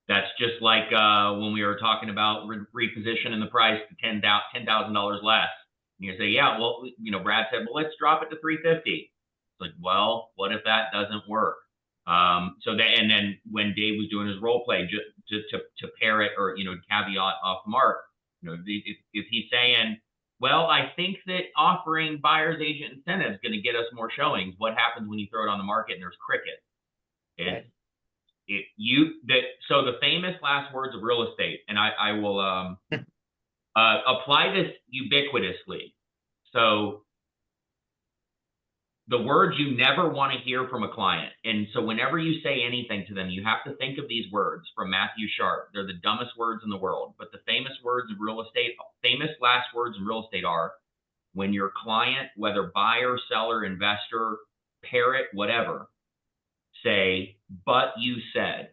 That's just like when we were talking about repositioning the price to $10,000 less. And you say, yeah, well, Brad said, well, let's drop it to $350. It's like, well, what if that doesn't work? And then when Dave was doing his role play, just to pair it, or caveat off Mark, if he's saying, well, I think that offering buyer's agent incentive is going to get us more showings. What happens when you throw it on the market and there's cricket? Right. So the famous last words of real estate, and I will apply this ubiquitously. So the words you never want to hear from a client. And so whenever you say anything to them, you have to think of these words from Matthew Sharp. They're the dumbest words in the world, but the famous last words in real estate are, when your client, whether buyer, seller, investor, parrot, whatever, say, but you said.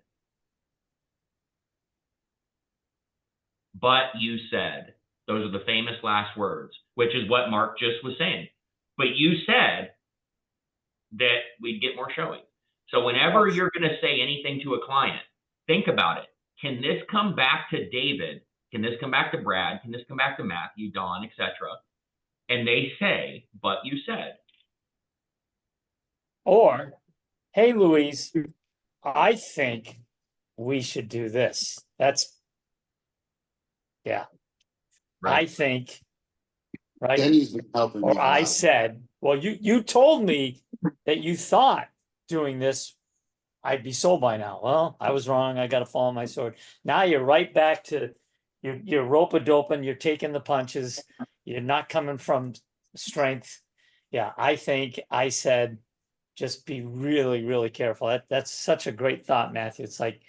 But you said. Those are the famous last words, which is what Mark just was saying. But you said that we'd get more showing. So whenever you're going to say anything to a client, think about it. Can this come back to David? Can this come back to Brad? Can this come back to Matthew, Don, etc.? And they say, but you said. Or, hey, Louise, I think we should do this. That's, yeah, I Right. think, right? Denny's been helping me Or a I lot. said, well, you told me that you thought doing this, I'd be sold by now. Well, I was wrong. I got to fall on my sword. Now you're right back to you're rope-a-doping, you're taking the punches, you're not coming from strength. Yeah, I think I said, just be really, really careful. That's such a great thought, Matthew. It's like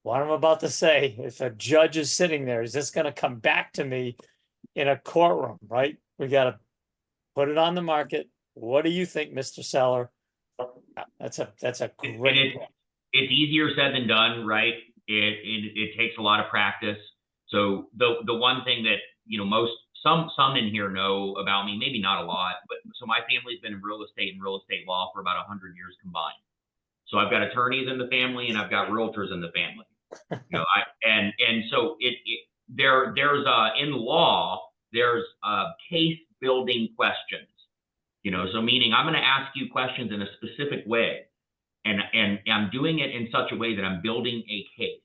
what I'm about to say. If a judge is sitting there, is this going to come back to me in a courtroom, right? We got to put it on the market. What do you think, Mr. Seller? That's a And great. it's easier said than done, right? It takes a lot of practice. So the one thing that, you know, some in here know about me, maybe not a lot, but so my family's been in real estate and real estate law for about 100 years combined. So I've got attorneys in the family and I've got realtors in the family. You know, and so there's in law, there's case building questions. You know, so meaning I'm going to ask you questions in a specific way. And I'm doing it in such a way that I'm building a case.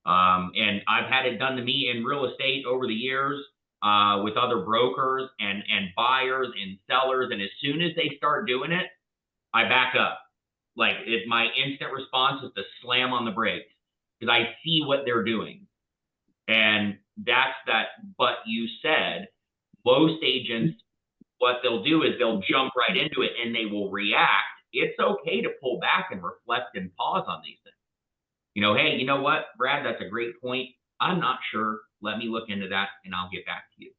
And I've had it done to me in real estate over the years with other brokers and buyers and sellers. And as soon as they start doing it, I back up. Like my instant response is to slam on the brakes because I see what they're doing. And that's that. But you said most agents, what they'll do is they'll jump right into it and they will react. It's okay to pull back and reflect and pause on these things. You know, hey, you know what, Brad, that's a great point. I'm not sure. Let me look into that and I'll get back to you.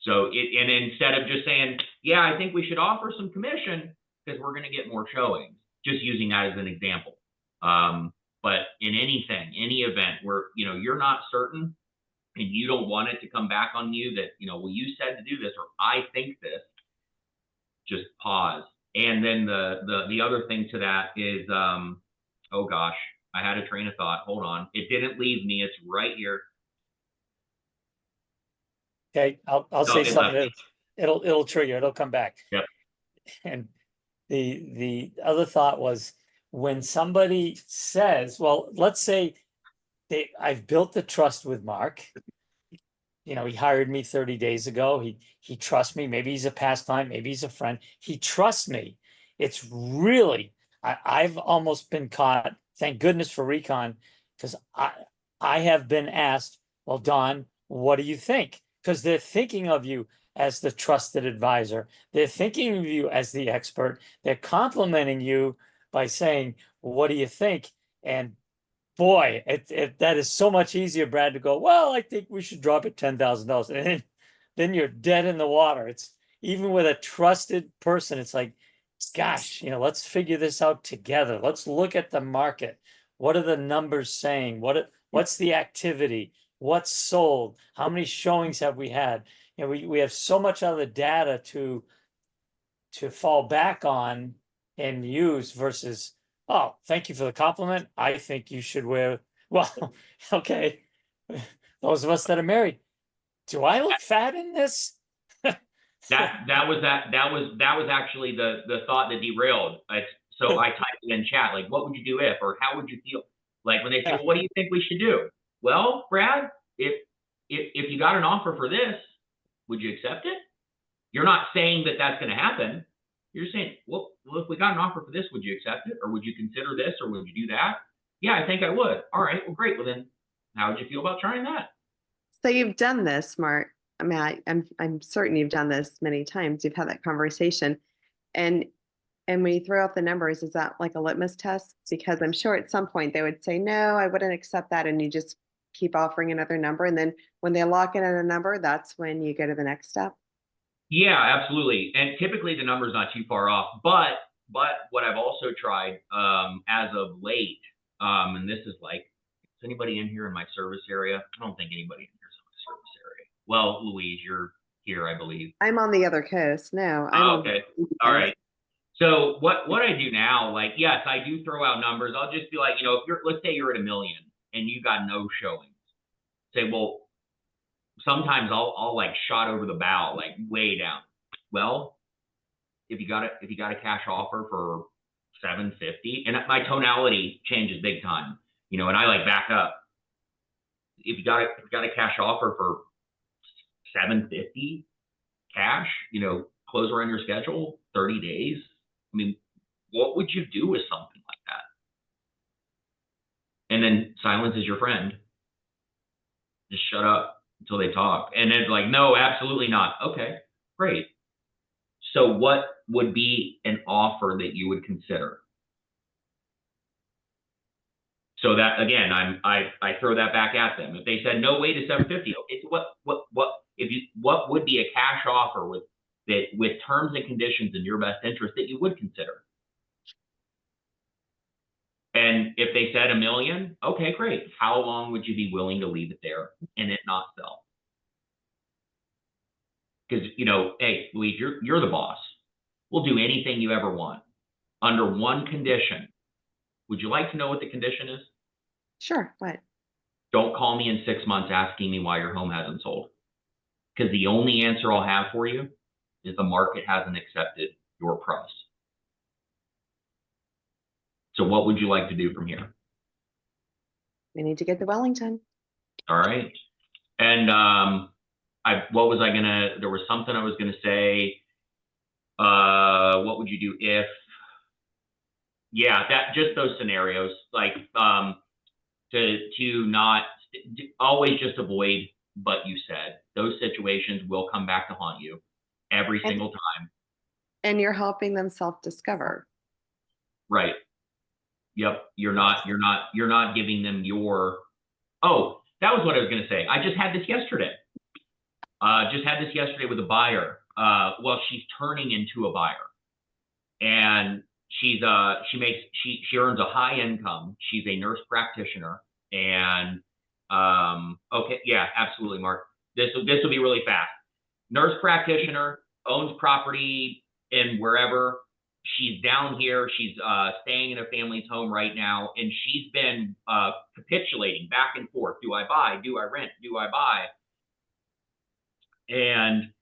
So and instead of just saying, yeah, I think we should offer some commission because we're going to get more showings, just using that as an example. But in anything, any event where, you know, you're not certain and you don't want it to come back on you that, you know, well, you said to do this, or I think this, just pause. And then the other thing to that is, oh gosh, I had a train of thought. Hold on. It didn't leave me. It's right here. Okay, I'll No, say it something. left It'll trigger. It'll come back. Yep. And the other thought was when somebody says, well, let's say I've built the trust with Mark. You know, he hired me 30 days ago. He trusts me. Maybe he's a past client, maybe he's a friend. He trusts me. It's really, I've almost been caught, thank goodness for Recon, because I have been asked, well, Don, what do you think? Because they're thinking of you as the trusted advisor. They're thinking of you as the expert. They're complimenting you by saying, what do you think? And boy, that is so much easier, Brad, to go, well, I think we should drop it $10,000. And then you're dead in the water. It's even with a trusted person, it's like, gosh, you know, let's figure this out together. Let's look at the market. What are the numbers saying? What's the activity? What's sold? How many showings have we had? You know, we have so much other data to fall back on and use versus, oh, thank you for the compliment. I think you should wear, well, okay. Those of us that are married, do I look fat in this? that was actually the thought that derailed. So I typed it in chat, like, what would you do if, or how would you feel? Like when they say, well, what do you think we should do? Well, Brad, if you got an offer for this, would you accept it? You're not saying that that's going to happen. You're saying, well, if we got an offer for this, would you accept it? Or would you consider this? Or would you do that? Yeah, I think I would. All right, well, great. Well, then how would you feel about trying that? So you've done this, Mark. I mean, I'm certain you've done this many times. You've had that conversation. And when you throw out the numbers, is that like a litmus test? Because I'm sure at some point they would say, no, I wouldn't accept that. And you just keep offering another number. And then when they lock in at a number, that's when you go to the next step. Yeah, absolutely. And typically the number's not too far off, but what I've also tried as of late, and this is like, is anybody in here in my service area? I don't think anybody in here is in my service area. Well, Louise, you're here, I believe. I'm on the other coast. No, I'm Oh, on okay. the East All Coast. right. So what I do now, like, yes, I do throw out numbers. I'll just be like, you know, if you're, let's say you're at 1 million and you got no showings, say, well, sometimes I'll like shot over the bow, like way down. Well, if you got a cash offer for 750, and my tonality changes big time, you know, and I like back up. If you got a cash offer for 750 cash, you know, close around your schedule, 30 days. I mean, what would you do with something like that? And then silence is your friend. Just shut up until they talk. And it's like, no, absolutely not. Okay, great. So what would be an offer that you would consider? So that, again, I throw that back at them. If they said no way to 750, okay, so what would be a cash offer with terms and conditions in your best interest that you would consider? And if they said 1 million, okay, great. How long would you be willing to leave it there and it not sell? Because, you know, hey, Louise, you're the boss. We'll do anything you ever want under one condition. Would you like to know what the condition is? Sure. What? Don't call me in 6 months asking me why your home hasn't sold. Because the only answer I'll have for you is the market hasn't accepted your price. So what would you like to do from here? We need to get the Wellington. All right. And there was something I was gonna say. What would you do if, yeah, that, just those scenarios, like to not always just avoid, but you said those situations will come back to haunt you every single time. And you're helping them self-discover. Right. Yep. You're not giving them your, oh, that was what I was going to say. I just had this yesterday. With a buyer. Well, she's turning into a buyer, and she earns a high income. She's a nurse practitioner, and okay, yeah, absolutely, Mark. This will be really fast. Nurse practitioner, owns property in wherever. She's down here. She's staying in a family's home right now, and she's been capitulating back and forth. Do I buy? Do I rent? Do I buy? And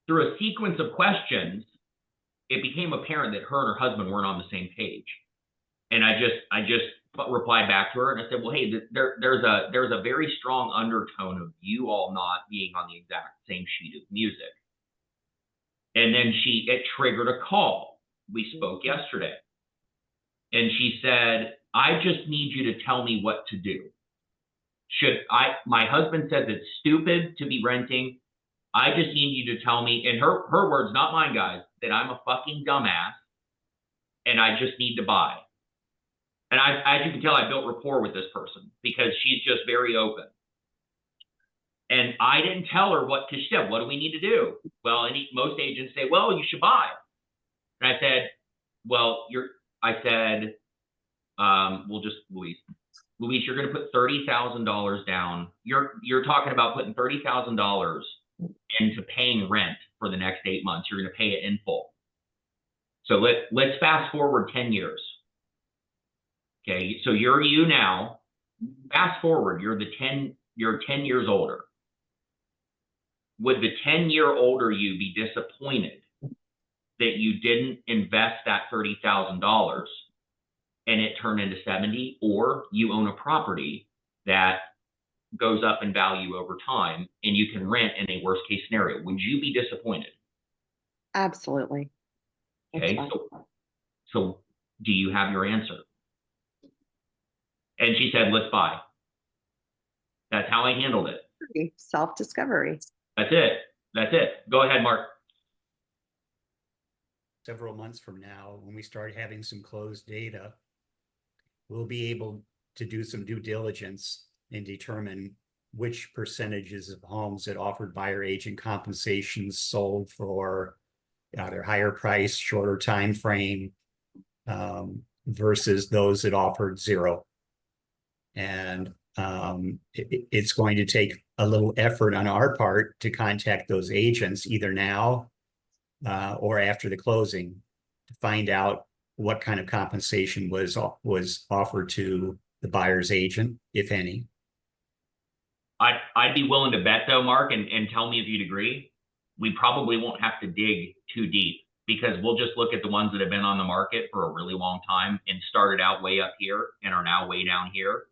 through a sequence of questions, it became apparent that her and her husband weren't on the same page. And I just replied back to her and I said, well, hey, there's a very strong undertone of you all not being on the exact same sheet of music. And then it triggered a call. We spoke yesterday. And she said, I just need you to tell me what to do. My husband says it's stupid to be renting. I just need you to tell me, in her words, not mine, guys, that I'm a fucking dumbass and I just need to buy. And as you can tell, I built rapport with this person because she's just very open. And I didn't tell her what to say. What do we need to do? Well, most agents say, well, you should buy. And I said, well, Louise, you're going to put $30,000 down. You're talking about putting $30,000 into paying rent for the next 8 months. You're going to pay it in full. So let's fast forward 10 years. Okay, so you're you now. Fast forward, you're 10 years older. Would the 10-year older you be disappointed that you didn't invest that $30,000 and it turned into 70, or you own a property that goes up in value over time and you can rent in a worst case scenario? Would you be disappointed? Absolutely. Okay, so do you have your answer? And she said, let's buy. That's how I handled it. Self-discovery. That's it. Go ahead, Mark. Several months from now, when we start having some closed data, we'll be able to do some due diligence and determine which percentages of homes that offered buyer agent compensations sold for either higher price, shorter time frame, versus those that offered zero. And it's going to take a little effort on our part to contact those agents either now or after the closing to find out what kind of compensation was offered to the buyer's agent, if any. I'd be willing to bet though, Mark, and tell me if you'd agree. We probably won't have to dig too deep because we'll just look at the ones that have been on the market for a really long time and started out way up here and are now way down here.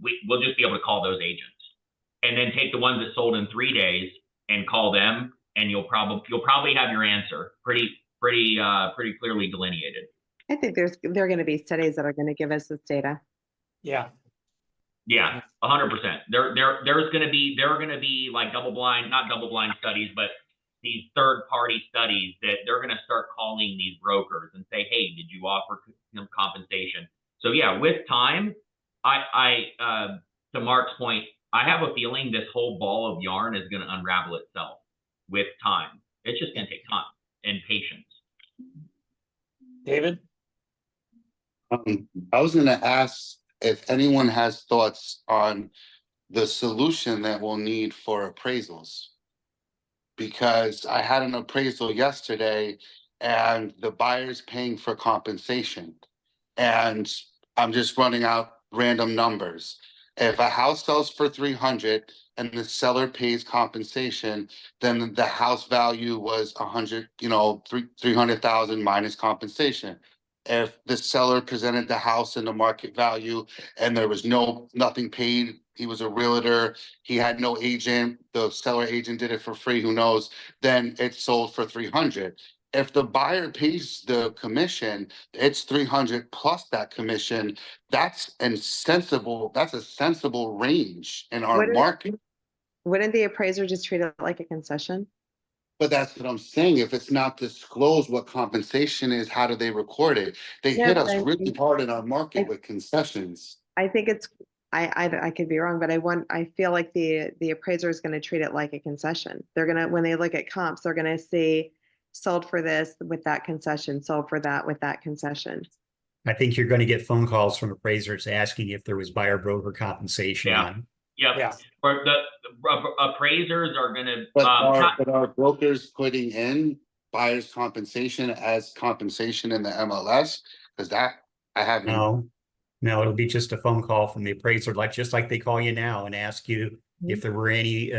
We'll just be able to call those agents and then take the ones that sold in 3 days and call them, and you'll probably have your answer pretty clearly delineated. I think there are going to be studies that are going to give us this data. Yeah. Yeah, 100%. There are going to be like not double blind studies, but these third party studies that they're going to start calling these brokers and say, hey, did you offer compensation? So yeah, with time, to Mark's point, I have a feeling this whole ball of yarn is going to unravel itself with time. It's just going to take time and patience. David? I was going to ask if anyone has thoughts on the solution that we'll need for appraisals. Because I had an appraisal yesterday and the buyer's paying for compensation. And I'm just running out random numbers. If a house sells for 300 and the seller pays compensation, then the house value was 100, 300,000 minus compensation. If the seller presented the house in the market value and there was nothing paid, he was a realtor, he had no agent, the seller agent did it for free, who knows, then it's sold for 300. If the buyer pays the commission, it's 300 plus that commission. That's a sensible range in our market. Wouldn't the appraiser just treat it like a concession? But that's what I'm saying. If it's not disclosed what compensation is, how do they record it? They Yeah, hit us but really hard in our market with concessions. I think it's, I could be wrong, but I feel like the appraiser is going to treat it like a concession. They're going to, when they look at comps, they're going to see sold for this with that concession, sold for that with that concession. I think you're going to get phone calls from appraisers asking if there was buyer broker compensation on. Yep. Yeah. Or the appraisers are going to. But are brokers putting in buyer's compensation as compensation in the MLS? Because that I haven't. No, it'll be just a phone call from the appraiser, just like they call you now and ask you if there were any,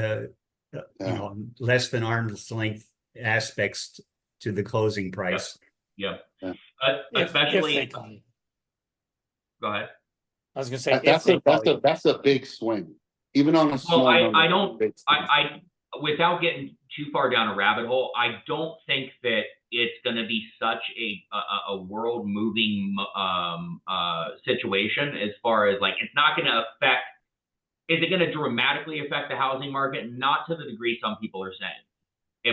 less than arm's length aspects to the closing price. Yep. Yeah. Especially. If they call you. Go ahead. I was going to say That's a big swing, even on a small. Well, I without getting too far down a rabbit hole, I don't think that it's going to be such a world moving situation as far as like it's not going to affect. Is it going to dramatically affect the housing market? Not to the degree some people are saying.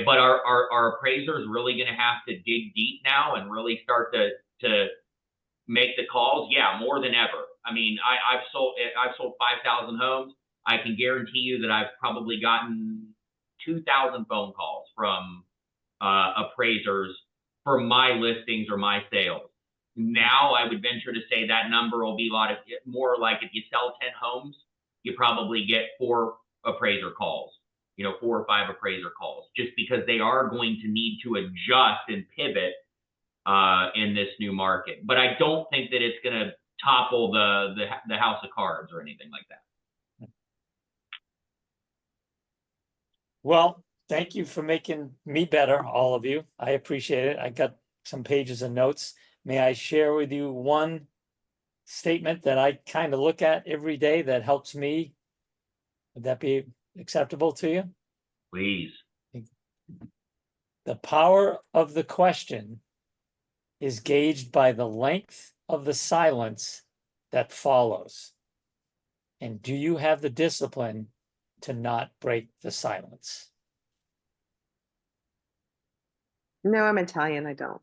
But our appraisers really going to have to dig deep now and really start to make the calls? Yeah, more than ever. I mean, I've sold 5,000 homes. I can guarantee you that I've probably gotten 2,000 phone calls from appraisers for my listings or my sales. Now, I would venture to say that number will be more like if you sell 10 homes, you probably get 4 appraiser calls. 4 or 5 appraiser calls, just because they are going to need to adjust and pivot in this new market. But I don't think that it's going to topple the house of cards or anything like that. Well, thank you for making me better, all of you. I appreciate it. I got some pages of notes. May I share with you one statement that I kind of look at every day that helps me? Would that be acceptable to you? Please. The power of the question is gauged by the length of the silence that follows. And do you have the discipline to not break the silence? No, I'm Italian. I don't.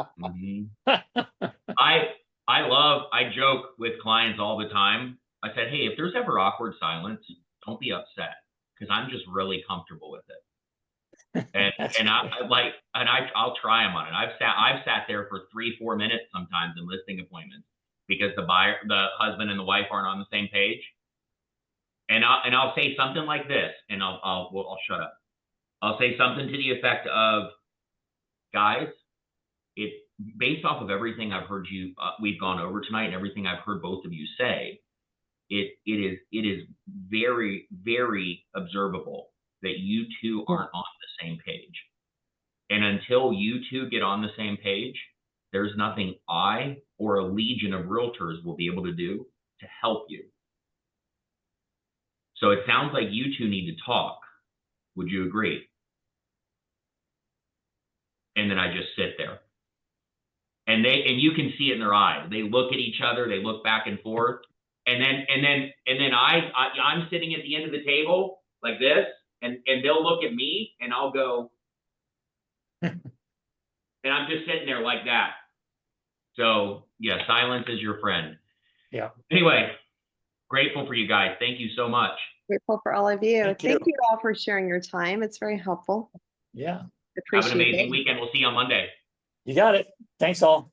Mm-hmm. I joke with clients all the time I said, hey, if there's ever awkward silence, don't be upset because I'm just really comfortable with it. And That's and great. I'll try them on it. I've sat there for 3-4 minutes sometimes in listing appointments because the husband and the wife aren't on the same page. And I'll say something like this, and I'll shut up. I'll say something to the effect of, guys, it based off of everything I've heard we've gone over tonight and everything I've heard both of you say, it is very, very observable that you two aren't on the same page. And until you two get on the same page, there's nothing I or a legion of realtors will be able to do to help you. So it sounds like you two need to talk. Would you agree? And then I just sit there. And you can see it in their eyes. They look at each other, they look back and forth. And then I'm sitting at the end of the table like this, and they'll look at me and I'll go, and I'm just sitting there like that. So yeah, silence is your friend. Yeah. Anyway, grateful for you guys. Thank you so much. Grateful for all of you. Thank Thank you. you all for sharing your time. It's very helpful. Yeah. Have an Appreciate amazing it. weekend. We'll see you on Monday. You got it. Thanks all.